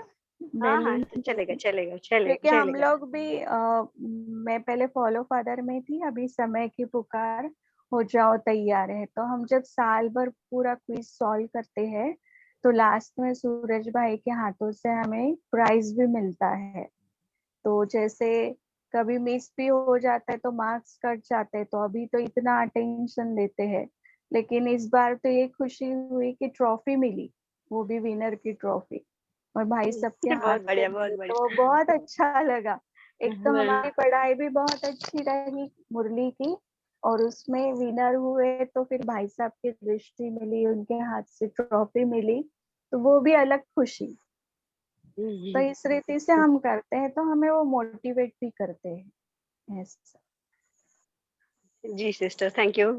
[SPEAKER 5] हाँ हाँ,
[SPEAKER 3] लिंक
[SPEAKER 5] चलेगा चलेगा
[SPEAKER 3] क्योंकि हम
[SPEAKER 5] चलेगा।
[SPEAKER 3] लोग भी मैं पहले फॉलो फादर में थी, अभी समय की पुकार हो जाओ तैयार है। तो हम जब साल भर पूरा क्विज सॉल्व करते हैं तो लास्ट में सूरज भाई के हाथों से हमें प्राइज भी मिलता है। तो जैसे कभी मिस भी हो जाता है तो मार्क्स कट जाते हैं, तो अभी तो इतना अटेंशन देते हैं, लेकिन इस बार तो ये खुशी हुई कि ट्रॉफी मिली, वो भी विनर की ट्रॉफी, और भाई सबके हाथ
[SPEAKER 5] बहुत
[SPEAKER 3] से
[SPEAKER 5] बढ़िया, बहुत
[SPEAKER 3] मिली,
[SPEAKER 5] बढ़िया।
[SPEAKER 3] तो बहुत अच्छा लगा। एक तो
[SPEAKER 5] हाँ,
[SPEAKER 3] हमारी पढ़ाई भी बहुत अच्छी रही मुरली की, और उसमें विनर हुए तो फिर भाई साहब की दृष्टि मिली, उनके हाथ से ट्रॉफी मिली, तो वो भी अलग खुशी। तो इस रीति से हम करते हैं, तो हमें वो मोटिवेट भी करते हैं ऐसा।
[SPEAKER 5] जी सिस्टर, थैंक यू।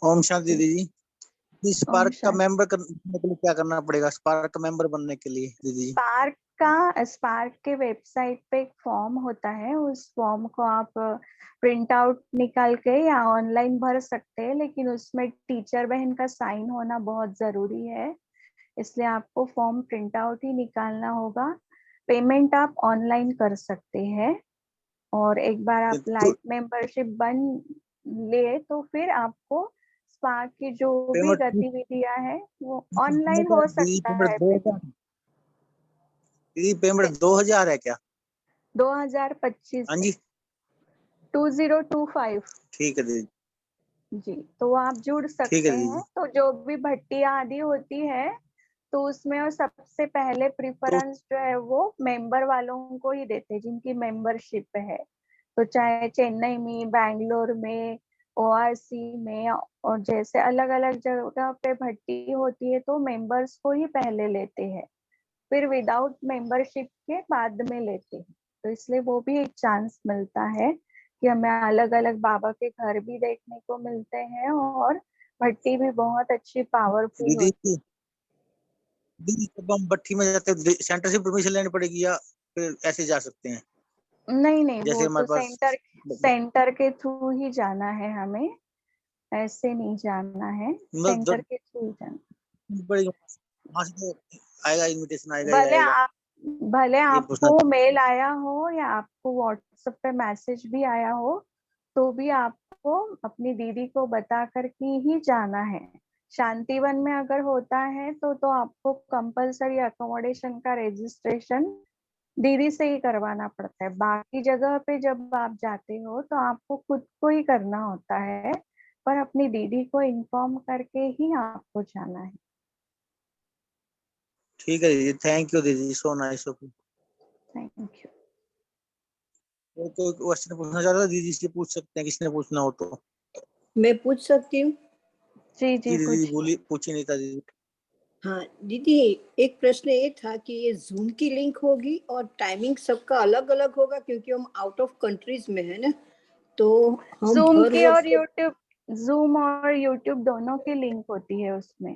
[SPEAKER 4] ओम शांति दीदी। इस
[SPEAKER 3] ओम
[SPEAKER 4] स्पार्क का
[SPEAKER 3] शांति।
[SPEAKER 4] मेंबर करने के लिए क्या करना पड़ेगा? स्पार्क का मेंबर बनने के लिए दीदी?
[SPEAKER 3] स्पार्क के वेबसाइट पे एक फॉर्म होता है, उस फॉर्म को आप प्रिंट आउट निकाल के या ऑनलाइन भर सकते हैं, लेकिन उसमें टीचर बहन का साइन होना बहुत जरूरी है, इसलिए आपको फॉर्म प्रिंट आउट ही निकालना होगा। पेमेंट आप ऑनलाइन कर सकते हैं, और एक बार आप
[SPEAKER 4] तो
[SPEAKER 3] लाइफ मेंबरशिप बन ले तो फिर आपको स्पार्क की जो भी
[SPEAKER 4] पेमेंट
[SPEAKER 3] गतिविधियां है वो ऑनलाइन हो
[SPEAKER 4] दीदी
[SPEAKER 3] सकता
[SPEAKER 4] पेमेंट
[SPEAKER 3] है।
[SPEAKER 4] 2000 दीदी पेमेंट 2000 है क्या?
[SPEAKER 3] 2025
[SPEAKER 4] हाँ
[SPEAKER 3] है,
[SPEAKER 4] जी,
[SPEAKER 3] 2025।
[SPEAKER 4] ठीक है दीदी,
[SPEAKER 3] जी, तो आप जुड़
[SPEAKER 4] ठीक
[SPEAKER 3] सकते
[SPEAKER 4] है
[SPEAKER 3] हैं।
[SPEAKER 4] दीदी।
[SPEAKER 3] तो जो भी भट्टियां आदि होती है तो उसमें और सबसे पहले
[SPEAKER 4] तो
[SPEAKER 3] प्रिफरेंस जो है वो मेंबर वालों को ही देते हैं जिनकी मेंबरशिप है। तो चाहे चेन्नई में, बैंगलोर में, ओआरसी में, और जैसे अलग अलग जगह पे भट्टी होती है तो मेंबर्स को ही पहले लेते हैं, फिर विदाउट मेंबरशिप के बाद में लेते हैं। तो इसलिए वो भी एक चांस मिलता है कि हमें अलग अलग बाबा के घर भी देखने को मिलते हैं, और भट्टी भी बहुत अच्छी पावरफुल
[SPEAKER 4] दीदी
[SPEAKER 3] होती
[SPEAKER 4] दीदी जब हम भट्टी में जाते हैं सेंटर से परमिशन लेनी पड़ेगी या फिर ऐसे जा सकते हैं?
[SPEAKER 3] है। नहीं नहीं,
[SPEAKER 4] जैसे
[SPEAKER 3] वो तो
[SPEAKER 4] हमारे पास
[SPEAKER 3] सेंटर के थ्रू ही जाना है हमें, ऐसे नहीं जाना है, सेंटर
[SPEAKER 4] मतलब
[SPEAKER 3] के थ्रू जाना।
[SPEAKER 4] पड़ेगी, वहां से तो आएगा, इनविटेशन आएगा ही
[SPEAKER 3] भले
[SPEAKER 4] आएगा।
[SPEAKER 3] आप भले
[SPEAKER 4] ये पूछना
[SPEAKER 3] आपको मेल आया हो या आपको व्हाट्सएप पे मैसेज भी आया हो, तो भी आपको अपनी दीदी को बता कर के ही जाना है। शांतिवन में अगर होता है तो आपको कंपलसरी अकोमोडेशन का रजिस्ट्रेशन दीदी से ही करवाना पड़ता है। बाकी जगह पे जब आप जाते हो तो आपको खुद को ही करना होता है, पर अपनी दीदी को इन्फॉर्म करके ही आपको जाना है।
[SPEAKER 4] ठीक है दीदी, थैंक यू दीदी, so nice of you.
[SPEAKER 3] Thank you.
[SPEAKER 4] और कोई क्वेश्चन पूछना चाहता है दीदी से पूछ सकते हैं, किसने पूछना हो तो।
[SPEAKER 6] मैं पूछ सकती हूँ?
[SPEAKER 3] जी
[SPEAKER 4] जी
[SPEAKER 3] जी,
[SPEAKER 4] दीदी
[SPEAKER 3] पूछिए।
[SPEAKER 4] बोली, पूछी नहीं था दीदी।
[SPEAKER 6] हाँ दीदी, एक प्रश्न ये था कि ये जूम की लिंक होगी और टाइमिंग सबका अलग अलग होगा, क्योंकि हम आउट ऑफ कंट्रीज में है ना, तो हम
[SPEAKER 3] जूम
[SPEAKER 6] हर
[SPEAKER 3] की
[SPEAKER 6] वर्ष
[SPEAKER 3] और यूट्यूब, जूम और यूट्यूब दोनों की लिंक होती है उसमें।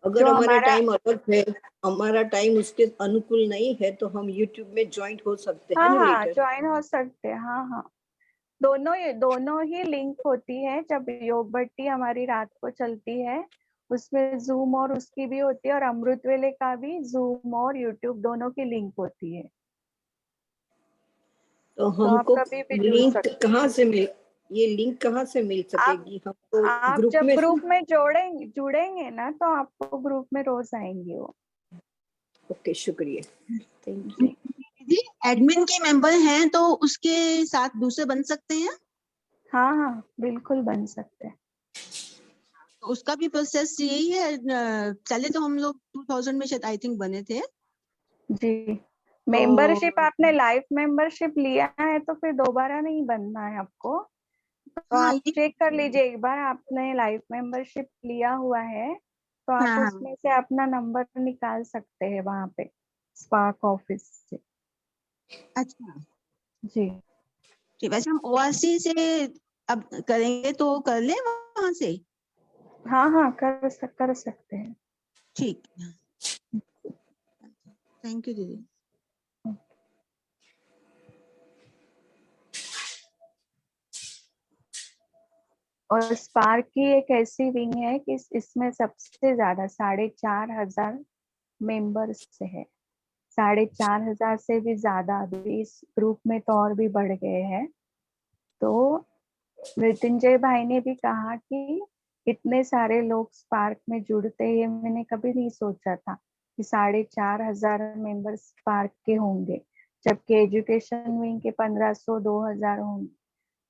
[SPEAKER 6] अगर
[SPEAKER 3] जो
[SPEAKER 6] हमारा
[SPEAKER 3] हमारा,
[SPEAKER 6] टाइम अलग है, हमारा टाइम उसके अनुकूल नहीं है, तो हम यूट्यूब में ज्वाइंट हो सकते हैं
[SPEAKER 3] हाँ
[SPEAKER 6] ना
[SPEAKER 3] हाँ
[SPEAKER 6] लेटर?
[SPEAKER 3] ज्वाइन हो सकते हैं, हाँ हाँ, दोनों ही लिंक होती है। जब योग भट्टी हमारी रात को चलती है उसमें जूम और उसकी भी होती है, और अमृत वेले का भी जूम और यूट्यूब दोनों की लिंक होती है।
[SPEAKER 6] तो
[SPEAKER 3] तो आप
[SPEAKER 6] हमको
[SPEAKER 3] कभी भी जुड़
[SPEAKER 6] लिंक
[SPEAKER 3] सकते हैं।
[SPEAKER 6] कहाँ से मिल ये लिंक कहाँ से मिल
[SPEAKER 3] आप
[SPEAKER 6] सकेगी हमको?
[SPEAKER 3] आप
[SPEAKER 6] ग्रुप
[SPEAKER 3] जब
[SPEAKER 6] में से?
[SPEAKER 3] ग्रुप में जुड़ेंगे ना तो आपको ग्रुप में रोज आएंगे वो।
[SPEAKER 6] ओके, शुक्रिया, थैंक यू।
[SPEAKER 3] जी
[SPEAKER 7] जी, एडमिन के मेंबर हैं तो उसके साथ दूसरे बन सकते हैं?
[SPEAKER 3] हाँ हाँ, बिल्कुल बन सकते हैं।
[SPEAKER 7] उसका भी प्रोसेस यही है। पहले तो हम लोग 2000 में शायद आई थिंक बने थे,
[SPEAKER 3] जी, मेंबरशिप
[SPEAKER 7] तो
[SPEAKER 3] आपने लाइफ मेंबरशिप लिया है तो फिर दोबारा नहीं बनना है आपको। तो
[SPEAKER 7] हाँ
[SPEAKER 3] आप
[SPEAKER 7] ये,
[SPEAKER 3] चेक कर लीजिए एक बार, आपने लाइफ मेंबरशिप लिया हुआ है तो आप
[SPEAKER 7] हाँ हाँ,
[SPEAKER 3] उसमें से अपना नंबर निकाल सकते हैं वहां पे स्पार्क ऑफिस से।
[SPEAKER 7] अच्छा
[SPEAKER 3] जी
[SPEAKER 7] ठीक। वैसे हम ओआरसी से अब करेंगे तो कर लें वहां से?
[SPEAKER 3] हाँ हाँ, कर सकते हैं।
[SPEAKER 7] ठीक है, थैंक यू दीदी।
[SPEAKER 3] और स्पार्क की एक ऐसी विंग है कि इसमें सबसे ज्यादा 4,500 मेंबर्स है। 4,500 से भी ज्यादा अभी इस ग्रुप में तो और भी बढ़ गए हैं। तो मृत्युंजय भाई ने भी कहा कि इतने सारे लोग स्पार्क में जुड़ते हैं, मैंने कभी नहीं सोचा था कि 4,500 मेंबर्स स्पार्क के होंगे, जबकि एजुकेशन विंग के 1500 2000 होंगे,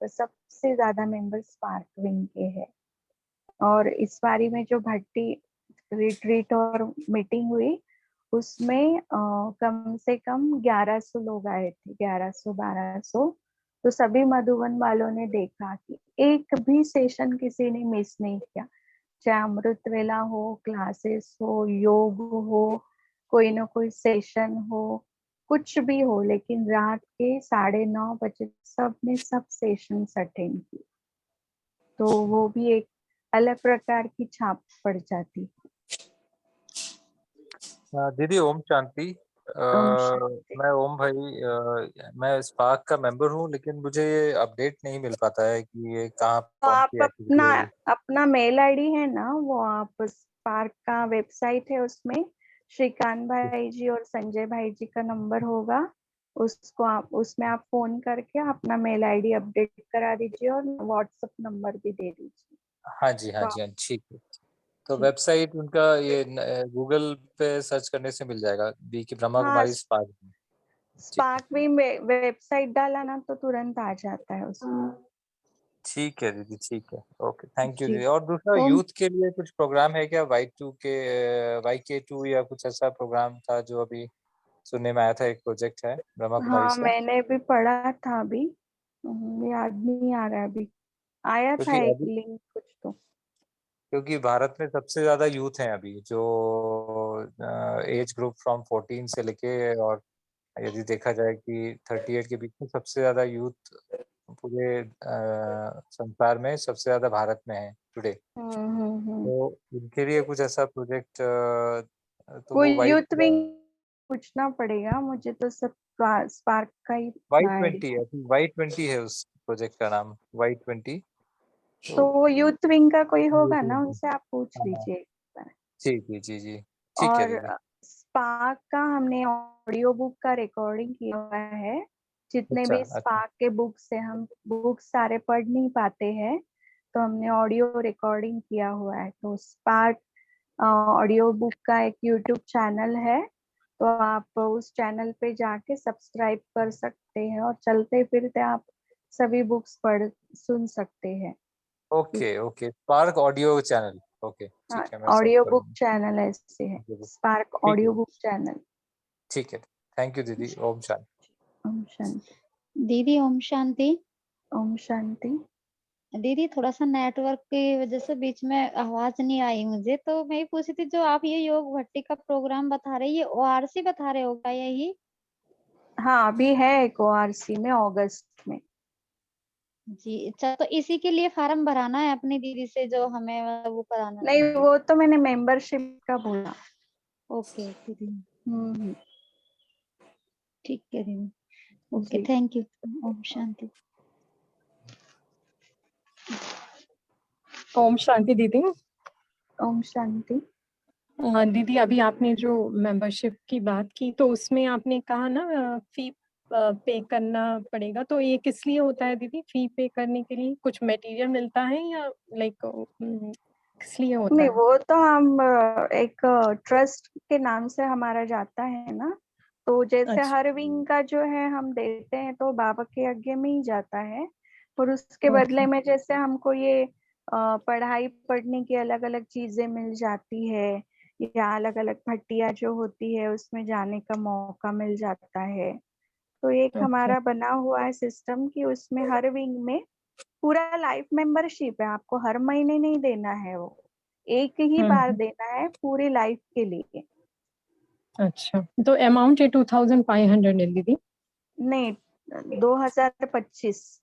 [SPEAKER 3] तो सबसे ज्यादा मेंबर्स स्पार्क विंग के हैं। और इस बारी में जो भट्टी रिट्रीट और मीटिंग हुई उसमें कम से कम 1100 लोग आए थे, 1100-1200। तो सभी मधुबन वालों ने देखा कि एक भी सेशन किसी ने मिस नहीं किया, चाहे अमृत वेला हो, क्लासेस हो, योग हो, कोई ना कोई सेशन हो, कुछ भी हो, लेकिन रात के 9:30 बजे सबने सब सेशंस अटेंड किए। तो वो भी एक अलग प्रकार की छाप पड़ जाती।
[SPEAKER 8] दीदी ओम शांति।
[SPEAKER 3] ओम शांति।
[SPEAKER 8] मैं ओम भाई, मैं स्पार्क का मेंबर हूँ, लेकिन मुझे ये अपडेट नहीं मिल पाता है कि ये कहाँ
[SPEAKER 3] तो
[SPEAKER 8] कौन
[SPEAKER 3] आप
[SPEAKER 8] सी एक्टिविटी होगी।
[SPEAKER 3] अपना मेल आईडी है ना, वो आप स्पार्क का वेबसाइट है, उसमें श्रीकांत भाई जी और संजय भाई जी का नंबर होगा, उसको आप उसमें आप फोन करके अपना मेल आईडी अपडेट करा दीजिए और व्हाट्सएप नंबर भी दे दीजिए।
[SPEAKER 8] हाँ जी, हाँ
[SPEAKER 3] तो
[SPEAKER 8] जी, हाँ, ठीक है। तो
[SPEAKER 3] ठीक।
[SPEAKER 8] वेबसाइट उनका ये गूगल पे सर्च करने से मिल जाएगा, बी की ब्रह्मा
[SPEAKER 3] हाँ,
[SPEAKER 8] कुमारी स्पार्क। ठीक है,
[SPEAKER 3] स्पार्क भी वेबसाइट डाला ना तो तुरंत आ जाता है उसमें।
[SPEAKER 8] ठीक है दीदी, ठीक है, ओके, थैंक यू
[SPEAKER 3] जी।
[SPEAKER 8] दीदी। और दूसरा,
[SPEAKER 1] ओम
[SPEAKER 8] यूथ के लिए कुछ प्रोग्राम है क्या? YK2 या कुछ ऐसा प्रोग्राम था जो अभी सुनने में आया था, एक प्रोजेक्ट है ब्रह्मा कुमारी
[SPEAKER 3] हाँ,
[SPEAKER 8] का।
[SPEAKER 3] मैंने भी पढ़ा था अभी, याद नहीं आ रहा है अभी, आया था
[SPEAKER 8] क्योंकि
[SPEAKER 3] एक
[SPEAKER 8] अभी
[SPEAKER 3] लिंक कुछ तो।
[SPEAKER 8] क्योंकि भारत में सबसे ज्यादा यूथ हैं अभी, जो एज ग्रुप फ्रॉम 14 से लेके, और यदि देखा जाए कि 38 के बीच में सबसे ज्यादा यूथ पूरे संसार में सबसे ज्यादा भारत में है टुडे।
[SPEAKER 3] हम्म।
[SPEAKER 8] तो इनके लिए कुछ ऐसा प्रोजेक्ट, तो
[SPEAKER 3] वो
[SPEAKER 8] वो
[SPEAKER 3] यूथ विंग पूछना पड़ेगा मुझे, तो सब स्पार्क का ही आइडिया।
[SPEAKER 8] Y20 है उस प्रोजेक्ट का नाम, Y20।
[SPEAKER 3] तो
[SPEAKER 8] तो
[SPEAKER 3] वो यूथ विंग का कोई होगा ना,
[SPEAKER 8] Y20,
[SPEAKER 3] उनसे आप पूछ
[SPEAKER 8] हाँ,
[SPEAKER 3] लीजिए एक बार।
[SPEAKER 8] जी जी जी जी, ठीक है
[SPEAKER 3] और
[SPEAKER 8] दीदी।
[SPEAKER 3] स्पार्क का हमने ऑडियो बुक का रिकॉर्डिंग किया हुआ है, जितने
[SPEAKER 8] अच्छा
[SPEAKER 3] भी
[SPEAKER 8] अच्छा,
[SPEAKER 3] स्पार्क के बुक्स है, हम बुक्स सारे पढ़ नहीं पाते हैं, तो हमने ऑडियो रिकॉर्डिंग किया हुआ है। तो स्पार्क ऑडियो बुक का एक यूट्यूब चैनल है, तो आप उस चैनल पे जाके सब्सक्राइब कर सकते हैं और चलते फिरते आप सभी बुक्स पढ़ सुन सकते हैं।
[SPEAKER 8] Okay okay, spark audio channel, okay,
[SPEAKER 3] हाँ,
[SPEAKER 8] ठीक है, मैं सर्च
[SPEAKER 3] ऑडियो बुक
[SPEAKER 8] करूँगा।
[SPEAKER 3] चैनल ऐसे है,
[SPEAKER 8] ठीक
[SPEAKER 3] स्पार्क ऑडियो
[SPEAKER 8] है,
[SPEAKER 3] बुक चैनल।
[SPEAKER 8] ठीक है, थैंक यू दीदी, ओम शांति।
[SPEAKER 3] ओम शांति।
[SPEAKER 1] दीदी ओम शांति।
[SPEAKER 3] ओम शांति।
[SPEAKER 1] दीदी थोड़ा सा नेटवर्क की वजह से बीच में आवाज नहीं आई मुझे, तो मैं ये पूछ रही थी, जो आप ये योग भट्टी का प्रोग्राम बता रहे, ये ORC बता रहे हो क्या यही?
[SPEAKER 3] हाँ, अभी है एक ORC में अगस्त में।
[SPEAKER 1] जी अच्छा, तो इसी के लिए फार्म भराना है अपनी दीदी से, जो हमें वो कराना
[SPEAKER 3] नहीं,
[SPEAKER 1] है?
[SPEAKER 3] वो तो मैंने मेंबरशिप का बोला।
[SPEAKER 1] ओके ओके दीदी,
[SPEAKER 3] हम्म।
[SPEAKER 1] ठीक है दीदी, ओके,
[SPEAKER 3] जी।
[SPEAKER 1] Thank you. ओम शांति।
[SPEAKER 9] ओम शांति दीदी।
[SPEAKER 3] ओम शांति।
[SPEAKER 9] दीदी अभी आपने जो मेंबरशिप की बात की, तो उसमें आपने कहा ना फी पे करना पड़ेगा, तो ये किस लिए होता है दीदी? फी पे करने के लिए कुछ मटेरियल मिलता है या लाइक किस लिए होता
[SPEAKER 3] नहीं,
[SPEAKER 9] है?
[SPEAKER 3] वो तो हम एक ट्रस्ट के नाम से हमारा जाता है ना, तो जैसे
[SPEAKER 9] अच्छा।
[SPEAKER 3] हर विंग का जो है हम देते हैं तो बाबा के यज्ञ में ही जाता है, और उसके
[SPEAKER 9] ओके।
[SPEAKER 3] बदले में जैसे हमको ये पढ़ाई पढ़ने की अलग अलग चीजें मिल जाती है, या अलग अलग भट्टियां जो होती है उसमें जाने का मौका मिल जाता है। तो एक
[SPEAKER 9] ओके।
[SPEAKER 3] हमारा बना हुआ है सिस्टम कि उसमें हर विंग में पूरा लाइफ मेंबरशिप है, आपको हर महीने नहीं देना है, वो एक ही बार
[SPEAKER 9] हम्म।
[SPEAKER 3] देना है पूरी लाइफ के लिए।
[SPEAKER 9] अच्छा, तो अमाउंट है 2500 है दीदी?
[SPEAKER 3] नहीं, 2025।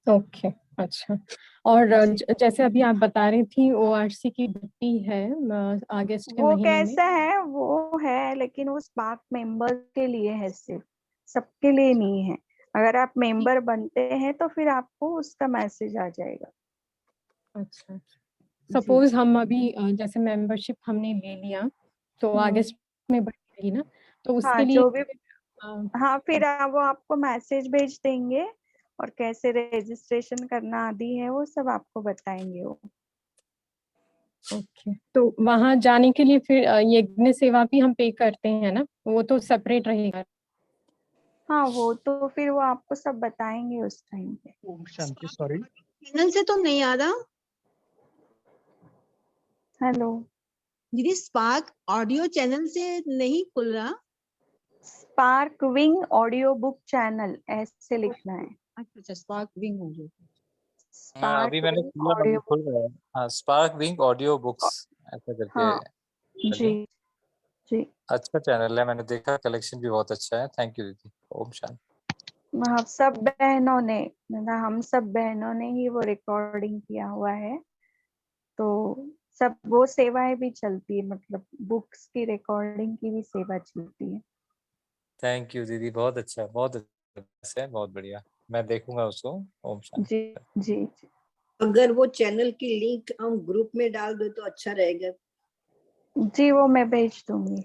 [SPEAKER 9] ओके। अच्छा, और
[SPEAKER 3] जी।
[SPEAKER 9] जैसे अभी आप बता रही थी ORC की भर्ती है अगस्त के
[SPEAKER 3] वो
[SPEAKER 9] महीने में।
[SPEAKER 3] कैसा है, वो है लेकिन वो स्पार्क मेंबर्स के लिए है, सिर्फ सबके लिए नहीं है। अगर आप मेंबर बनते हैं तो फिर आपको उसका मैसेज आ जाएगा।
[SPEAKER 9] अच्छा,
[SPEAKER 3] जी।
[SPEAKER 9] सपोज हम अभी जैसे मेंबरशिप हमने ले लिया, तो
[SPEAKER 3] हम्म।
[SPEAKER 9] अगस्त में बढ़ेगी ना, तो
[SPEAKER 3] हाँ,
[SPEAKER 9] उसके लिए
[SPEAKER 3] जो भी।
[SPEAKER 9] अ,
[SPEAKER 3] हाँ, फिर वो आपको मैसेज भेज देंगे और कैसे रजिस्ट्रेशन करना आदि है वो सब आपको बताएंगे वो।
[SPEAKER 9] ओके, तो वहां जाने के लिए फिर यज्ञ सेवा भी हम पे करते हैं ना, वो तो सेपरेट रहेगा?
[SPEAKER 3] हाँ वो तो फिर वो आपको सब बताएंगे उस टाइम पे।
[SPEAKER 2] ओम शांति। सॉरी,
[SPEAKER 7] चैनल से तो नहीं आ रहा
[SPEAKER 3] हेलो
[SPEAKER 7] दीदी, स्पार्क ऑडियो चैनल से नहीं खुल रहा।
[SPEAKER 3] Spark wing audio book channel ऐसे लिखना है।
[SPEAKER 7] अच्छा, स्पार्क विंग हो गया।
[SPEAKER 8] हाँ, अभी
[SPEAKER 3] स्पार्क
[SPEAKER 8] मैंने
[SPEAKER 3] विंग
[SPEAKER 8] खुला, अभी
[SPEAKER 3] ऑडियो बुक।
[SPEAKER 8] खुल रहा है। हाँ, स्पार्क विंग ऑडियो बुक्स ऐसा करके
[SPEAKER 3] हाँ
[SPEAKER 8] है
[SPEAKER 3] जी
[SPEAKER 8] जी।
[SPEAKER 3] जी।
[SPEAKER 8] अच्छा चैनल है, मैंने देखा, कलेक्शन भी बहुत अच्छा है। थैंक यू दीदी। ओम शांति।
[SPEAKER 3] हम सब बहनों ने, मतलब हम सब बहनों ने ही वो रिकॉर्डिंग किया हुआ है, तो सब वो सेवाएं भी चलती है, मतलब बुक्स की रिकॉर्डिंग की भी सेवा चलती है।
[SPEAKER 8] थैंक यू दीदी, बहुत अच्छा, बहुत अच्छा है, बहुत बढ़िया। मैं देखूंगा उसको। ओम शांति।
[SPEAKER 3] जी जी जी।
[SPEAKER 6] अगर वो चैनल की लिंक हम ग्रुप में डाल दो तो अच्छा रहेगा।
[SPEAKER 3] जी वो मैं भेज दूंगी।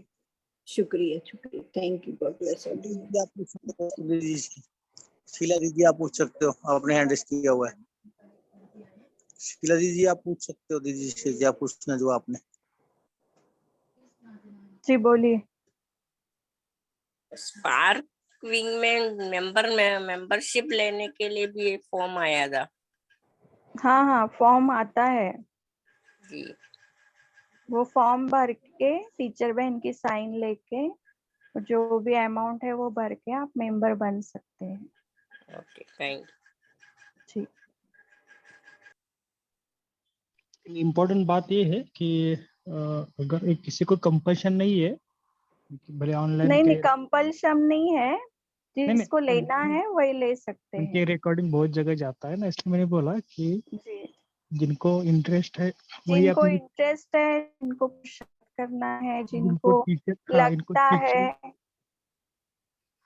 [SPEAKER 6] शुक्रिया शुक्रिया, thank you, God bless you.
[SPEAKER 4] दीदी आप पूछ सकते हो दीदी से। शीला दीदी आप पूछ सकते हो, आपने हैंड रेस किया हुआ है। शीला दीदी आप पूछ सकते हो दीदी से, क्या पूछना जो आपने।
[SPEAKER 3] जी बोलिए।
[SPEAKER 10] स्पार्क विंग में मेंबरशिप लेने के लिए भी एक फॉर्म आया था
[SPEAKER 3] हाँ हाँ फॉर्म आता है,
[SPEAKER 10] जी।
[SPEAKER 3] वो फॉर्म भर के टीचर बहन की साइन लेके जो भी अमाउंट है वो भर के आप मेंबर बन सकते हैं।
[SPEAKER 10] ओके, थैंक
[SPEAKER 3] जी।
[SPEAKER 2] इम्पोर्टेंट बात ये है कि अगर एक किसी को कंपल्शन नहीं है, भले ऑनलाइन
[SPEAKER 3] नहीं
[SPEAKER 2] के,
[SPEAKER 3] नहीं कंपल्शन नहीं है,
[SPEAKER 2] नहीं
[SPEAKER 3] जिसको लेना है वही ले सकते
[SPEAKER 2] उनके
[SPEAKER 3] हैं।
[SPEAKER 2] रिकॉर्डिंग बहुत जगह जाता है ना, इसलिए मैंने बोला कि
[SPEAKER 3] जी
[SPEAKER 2] जिनको इंटरेस्ट है वही
[SPEAKER 3] जिनको
[SPEAKER 2] अपने,
[SPEAKER 3] इंटरेस्ट है, जिनको पुरुषार्थ करना है,
[SPEAKER 2] इनको
[SPEAKER 3] जिनको
[SPEAKER 2] टीचर, हाँ इनको
[SPEAKER 3] लगता है।
[SPEAKER 2] टीचर,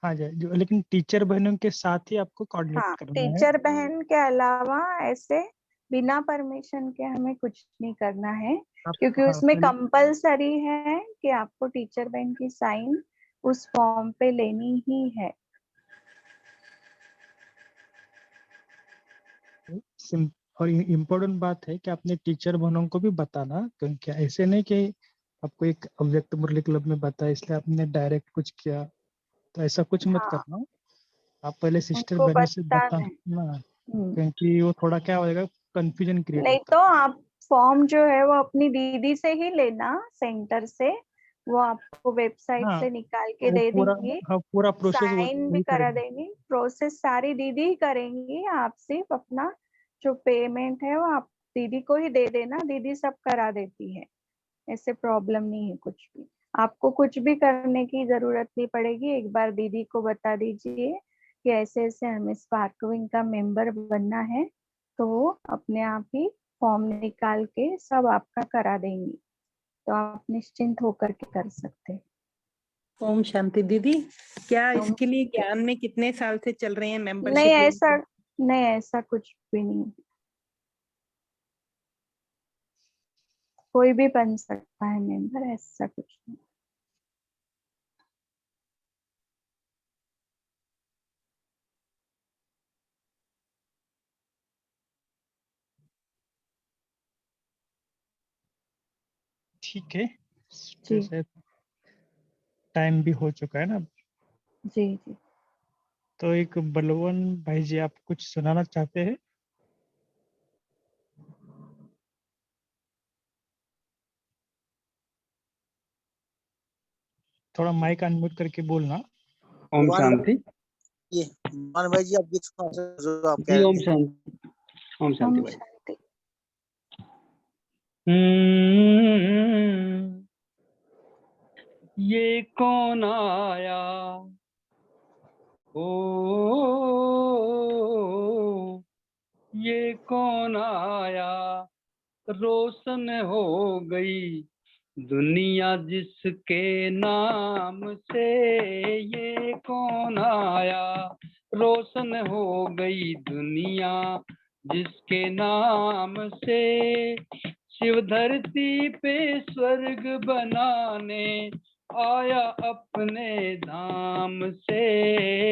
[SPEAKER 2] हाँ जी जो, लेकिन टीचर बहनों के साथ ही आपको कोऑर्डिनेट
[SPEAKER 3] हाँ
[SPEAKER 2] करना है।
[SPEAKER 3] टीचर बहन के अलावा ऐसे बिना परमिशन के हमें कुछ नहीं करना है,
[SPEAKER 2] आप,
[SPEAKER 3] क्योंकि
[SPEAKER 2] हाँ
[SPEAKER 3] उसमें
[SPEAKER 2] पहले,
[SPEAKER 3] कंपलसरी है कि आपको टीचर बहन की साइन उस फॉर्म पे लेनी ही है।
[SPEAKER 2] और इम्पोर्टेंट बात है कि आपने टीचर बहनों को भी बताना, क्योंकि ऐसे नहीं कि आपको एक अव्यक्त मुरली क्लब में बताया इसलिए आपने डायरेक्ट कुछ किया, तो ऐसा कुछ मत
[SPEAKER 3] हाँ
[SPEAKER 2] करना। आप पहले सिस्टर
[SPEAKER 3] उनको
[SPEAKER 2] बहनों से
[SPEAKER 3] बताना है।
[SPEAKER 2] बताना,
[SPEAKER 3] हम्म।
[SPEAKER 2] क्योंकि वो थोड़ा क्या होएगा, कंफ्यूजन क्रिएट
[SPEAKER 3] नहीं
[SPEAKER 2] होता
[SPEAKER 3] तो आप फॉर्म जो है वो अपनी दीदी से ही लेना, सेंटर से, वो आपको
[SPEAKER 2] है।
[SPEAKER 3] वेबसाइट
[SPEAKER 2] हाँ
[SPEAKER 3] से निकाल के
[SPEAKER 2] वो
[SPEAKER 3] दे
[SPEAKER 2] पूरा,
[SPEAKER 3] देंगी,
[SPEAKER 2] हाँ पूरा प्रोसेस
[SPEAKER 3] साइन भी
[SPEAKER 2] वही
[SPEAKER 3] करा
[SPEAKER 2] करेंगे।
[SPEAKER 3] देंगी, प्रोसेस सारी दीदी ही करेंगी, आप सिर्फ अपना जो पेमेंट है वो आप दीदी को ही दे देना, दीदी सब करा देती है, ऐसे प्रॉब्लम नहीं है कुछ भी। आपको कुछ भी करने की जरूरत नहीं पड़ेगी, एक बार दीदी को बता दीजिए कि ऐसे ऐसे हमें स्पार्कविंग का मेंबर बनना है, तो वो अपने आप ही फॉर्म निकाल के सब आपका करा देंगी, तो आप निश्चिंत होकर के कर सकते हैं।
[SPEAKER 11] ओम शांति दीदी, क्या
[SPEAKER 3] ओम
[SPEAKER 11] इसके लिए
[SPEAKER 3] शांति।
[SPEAKER 11] ज्ञान में कितने साल से चल रहे हैं
[SPEAKER 3] नहीं
[SPEAKER 11] मेंबरशिप
[SPEAKER 3] ऐसा,
[SPEAKER 11] लेने?
[SPEAKER 3] नहीं ऐसा कुछ भी नहीं, कोई भी बन सकता है मेंबर, ऐसा कुछ नहीं।
[SPEAKER 2] ठीक है,
[SPEAKER 3] जी
[SPEAKER 2] जैसे टाइम भी हो चुका है ना,
[SPEAKER 3] जी जी।
[SPEAKER 2] तो एक बलवन भाई जी आप कुछ सुनाना चाहते हैं? थोड़ा माइक अनम्यूट करके बोलना।
[SPEAKER 12] ओम
[SPEAKER 4] भगवान भाई,
[SPEAKER 12] शांति।
[SPEAKER 4] ये भगवान भाई जी आप गीत सुना सकते हो जो आप कह
[SPEAKER 12] जी
[SPEAKER 4] रहे
[SPEAKER 12] ओम
[SPEAKER 4] थे।
[SPEAKER 12] शांति। ओम शांति
[SPEAKER 3] ओम
[SPEAKER 12] भाई।
[SPEAKER 3] शांति।
[SPEAKER 12] ये कौन आया, ओ ये कौन आया, रोशन हो गई दुनिया जिसके नाम से, ये कौन आया, रोशन हो गई दुनिया जिसके नाम से, शिव धरती पे स्वर्ग बनाने आया अपने धाम से,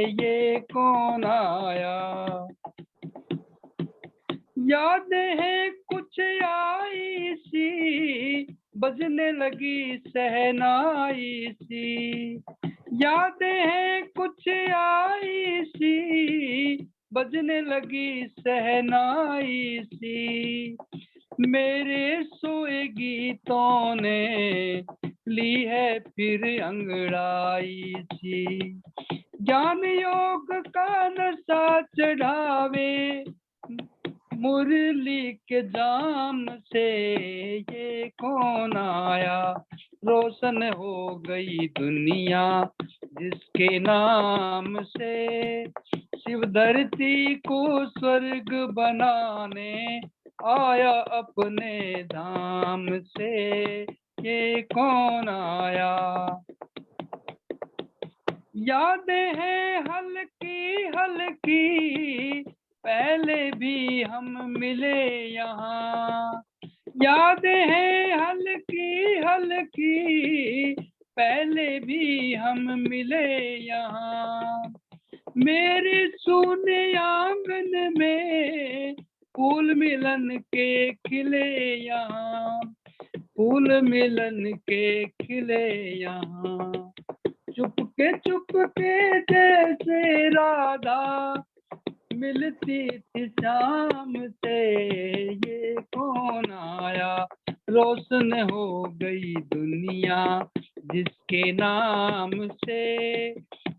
[SPEAKER 12] ये कौन आया। यादें हैं कुछ आई सी, बजने लगी सहनाई सी। यादें हैं कुछ आई सी, बजने लगी सहनाई सी। मेरे सोए गीतों ने ली है फिर अंगड़ाई सी। ज्ञान योग का नशा चढ़ावे मुरली के जाम से, ये कौन आया रोशन हो गई दुनिया जिसके नाम से। शिव धरती को स्वर्ग बनाने आया अपने धाम से, ये कौन आया। यादें हैं हल्की हल्की, पहले भी हम मिले यहाँ। यादें हैं हल्की हल्की, पहले भी हम मिले यहाँ। मेरे सोने आंगन में फूल मिलन के खिले यहाँ, फूल मिलन के खिले यहाँ। चुपके जैसे राधा मिलती थी शाम से, ये कौन आया रोशन हो गई दुनिया जिसके नाम से।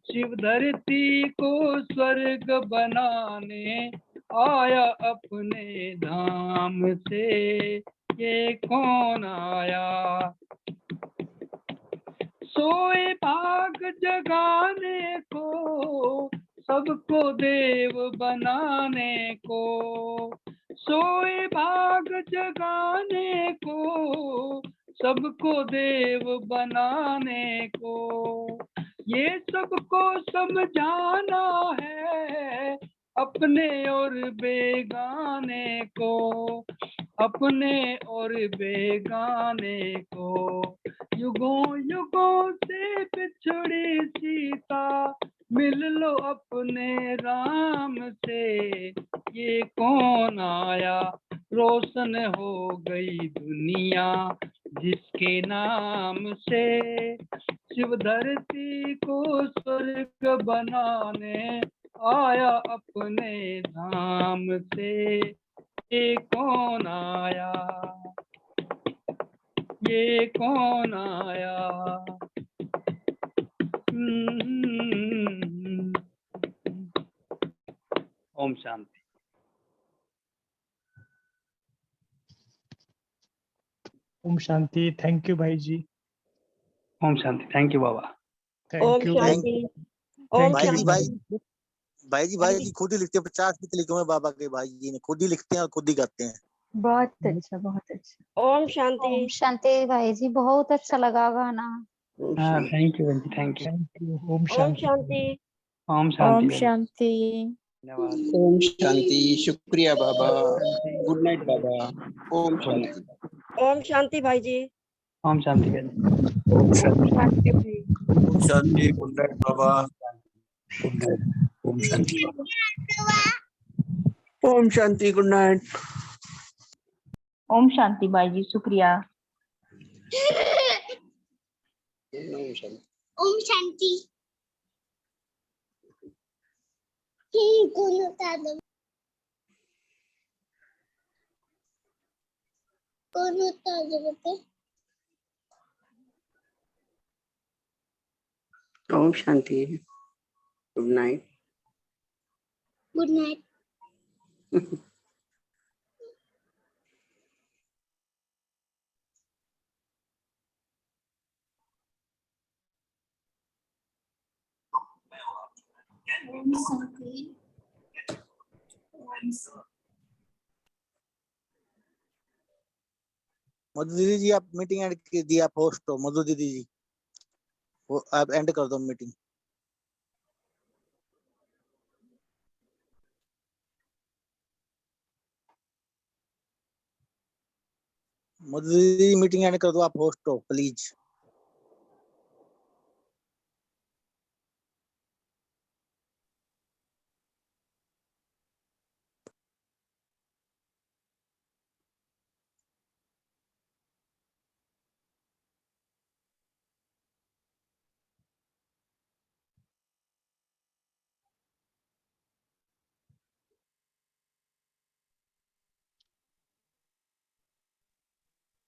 [SPEAKER 12] शिव धरती को स्वर्ग बनाने आया अपने धाम से, ये कौन आया। सोए भाग जगाने को, सबको देव बनाने को। सोए भाग जगाने को, सबको देव बनाने को। ये सबको समझाना है अपने और बेगाने को, अपने और बेगाने को। युगों युगों से बिछड़ी सीता, मिल लो अपने राम से, ये कौन आया रोशन हो गई दुनिया जिसके नाम से। शिव धरती को स्वर्ग बनाने आया अपने धाम से, ये कौन आया, ये कौन आया। ओम शांति।
[SPEAKER 2] ओम शांति। थैंक यू भाई जी।
[SPEAKER 12] ओम शांति। थैंक यू बाबा।
[SPEAKER 2] Thank you.
[SPEAKER 5] ओम
[SPEAKER 4] भाई जी
[SPEAKER 5] शांति।
[SPEAKER 4] भाई जी खुद ही लिखते हैं, 50 गीत लिखे हुए बाबा के। भाई जी ने खुद ही लिखते हैं और खुद ही गाते हैं।
[SPEAKER 3] बहुत अच्छा, बहुत अच्छा।
[SPEAKER 5] ओम शांति।
[SPEAKER 1] ओम शांति भाई जी, बहुत अच्छा लगा गाना।
[SPEAKER 12] हाँ thank you thank you.
[SPEAKER 2] Thank you. ओम
[SPEAKER 5] ओम
[SPEAKER 2] शांति।
[SPEAKER 5] शांति।
[SPEAKER 12] ओम शांति।
[SPEAKER 13] ओम शांति।
[SPEAKER 12] धन्यवाद।
[SPEAKER 14] ओम शांति। शुक्रिया बाबा। गुड नाइट बाबा। ओम शांति।
[SPEAKER 5] ओम शांति भाई जी।
[SPEAKER 12] ओम शांति।
[SPEAKER 14] ओम शांति। ओम शांति। गुड नाइट बाबा। Good night. ओम शांति। ओम शांति। Good night.
[SPEAKER 13] ओम शांति भाई जी, शुक्रिया।
[SPEAKER 14] ओम शांति।
[SPEAKER 15] ओम शांति। कौन उतार दो, कौन उतार दो बेटे।
[SPEAKER 14] ओम शांति। Good night.
[SPEAKER 15] Good night. ओम शांति।
[SPEAKER 4] मधु दीदी जी आप मीटिंग एंड कीजिए, आप होस्ट हो मधु दीदी जी, वो आप एंड कर दो मीटिंग। मधु दीदी मीटिंग एंड कर दो, आप होस्ट हो प्लीज।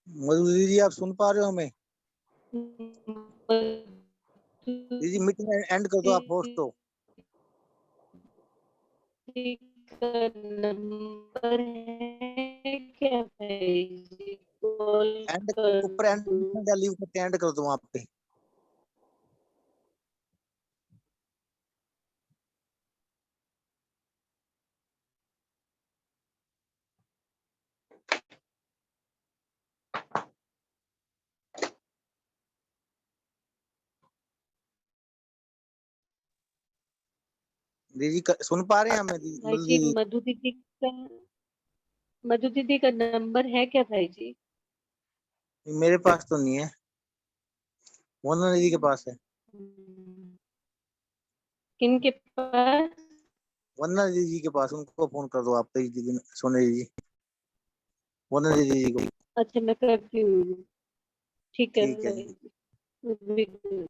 [SPEAKER 4] मधु दीदी आप सुन पा रहे हो हमें? दीदी मीटिंग एंड कर दो, आप होस्ट हो।
[SPEAKER 16] नंबर है क्या भाई जी? कॉल
[SPEAKER 4] एंड
[SPEAKER 16] कर
[SPEAKER 4] ऊपर एंड लीव करके एंड कर दो वहां पे। दीदी सुन पा रहे हैं हमें?
[SPEAKER 16] भाई जी मधु दीदी का नंबर है क्या भाई जी?
[SPEAKER 4] मेरे पास तो नहीं है, वंदना दीदी के पास है।
[SPEAKER 16] किनके पास?
[SPEAKER 4] वंदना दीदी के पास, उनको फोन कर दो आप। दीदी सोने दीदी, वंदना दीदी को।
[SPEAKER 16] अच्छा मैं करती हूँ, ठीक है
[SPEAKER 4] ठीक है
[SPEAKER 16] भाई
[SPEAKER 4] जी।
[SPEAKER 16] जी।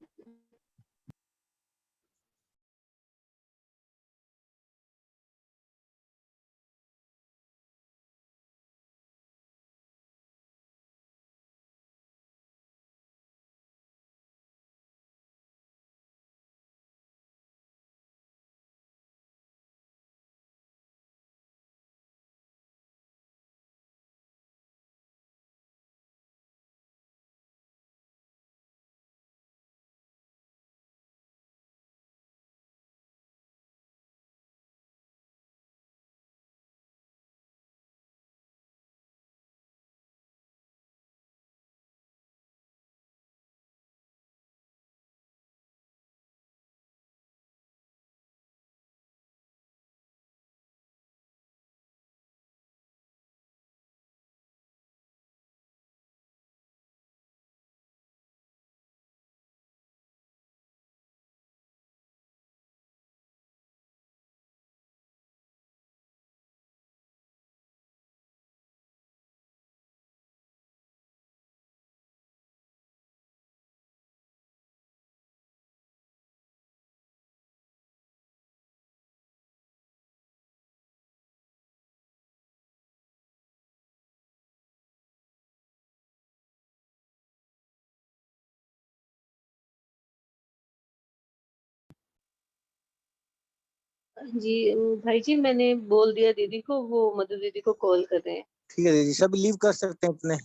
[SPEAKER 16] जी भाई जी मैंने बोल दिया दीदी को, वो मधु दीदी को कॉल कर रहे हैं।
[SPEAKER 4] ठीक है दीदी, सब लीव कर सकते हैं अपने।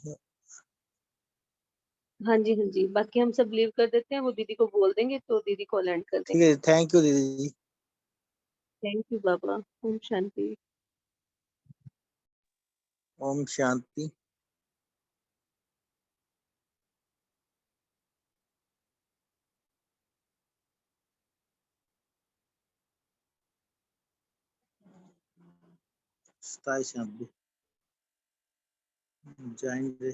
[SPEAKER 16] हाँ जी, बाकी हम सब लीव कर देते हैं, वो दीदी को बोल देंगे तो दीदी कॉल एंड कर
[SPEAKER 4] ठीक
[SPEAKER 16] देंगे।
[SPEAKER 4] है, थैंक यू दीदी।
[SPEAKER 16] थैंक यू बाबा। ओम शांति।
[SPEAKER 4] ओम शांति। सताइस जाएंगे।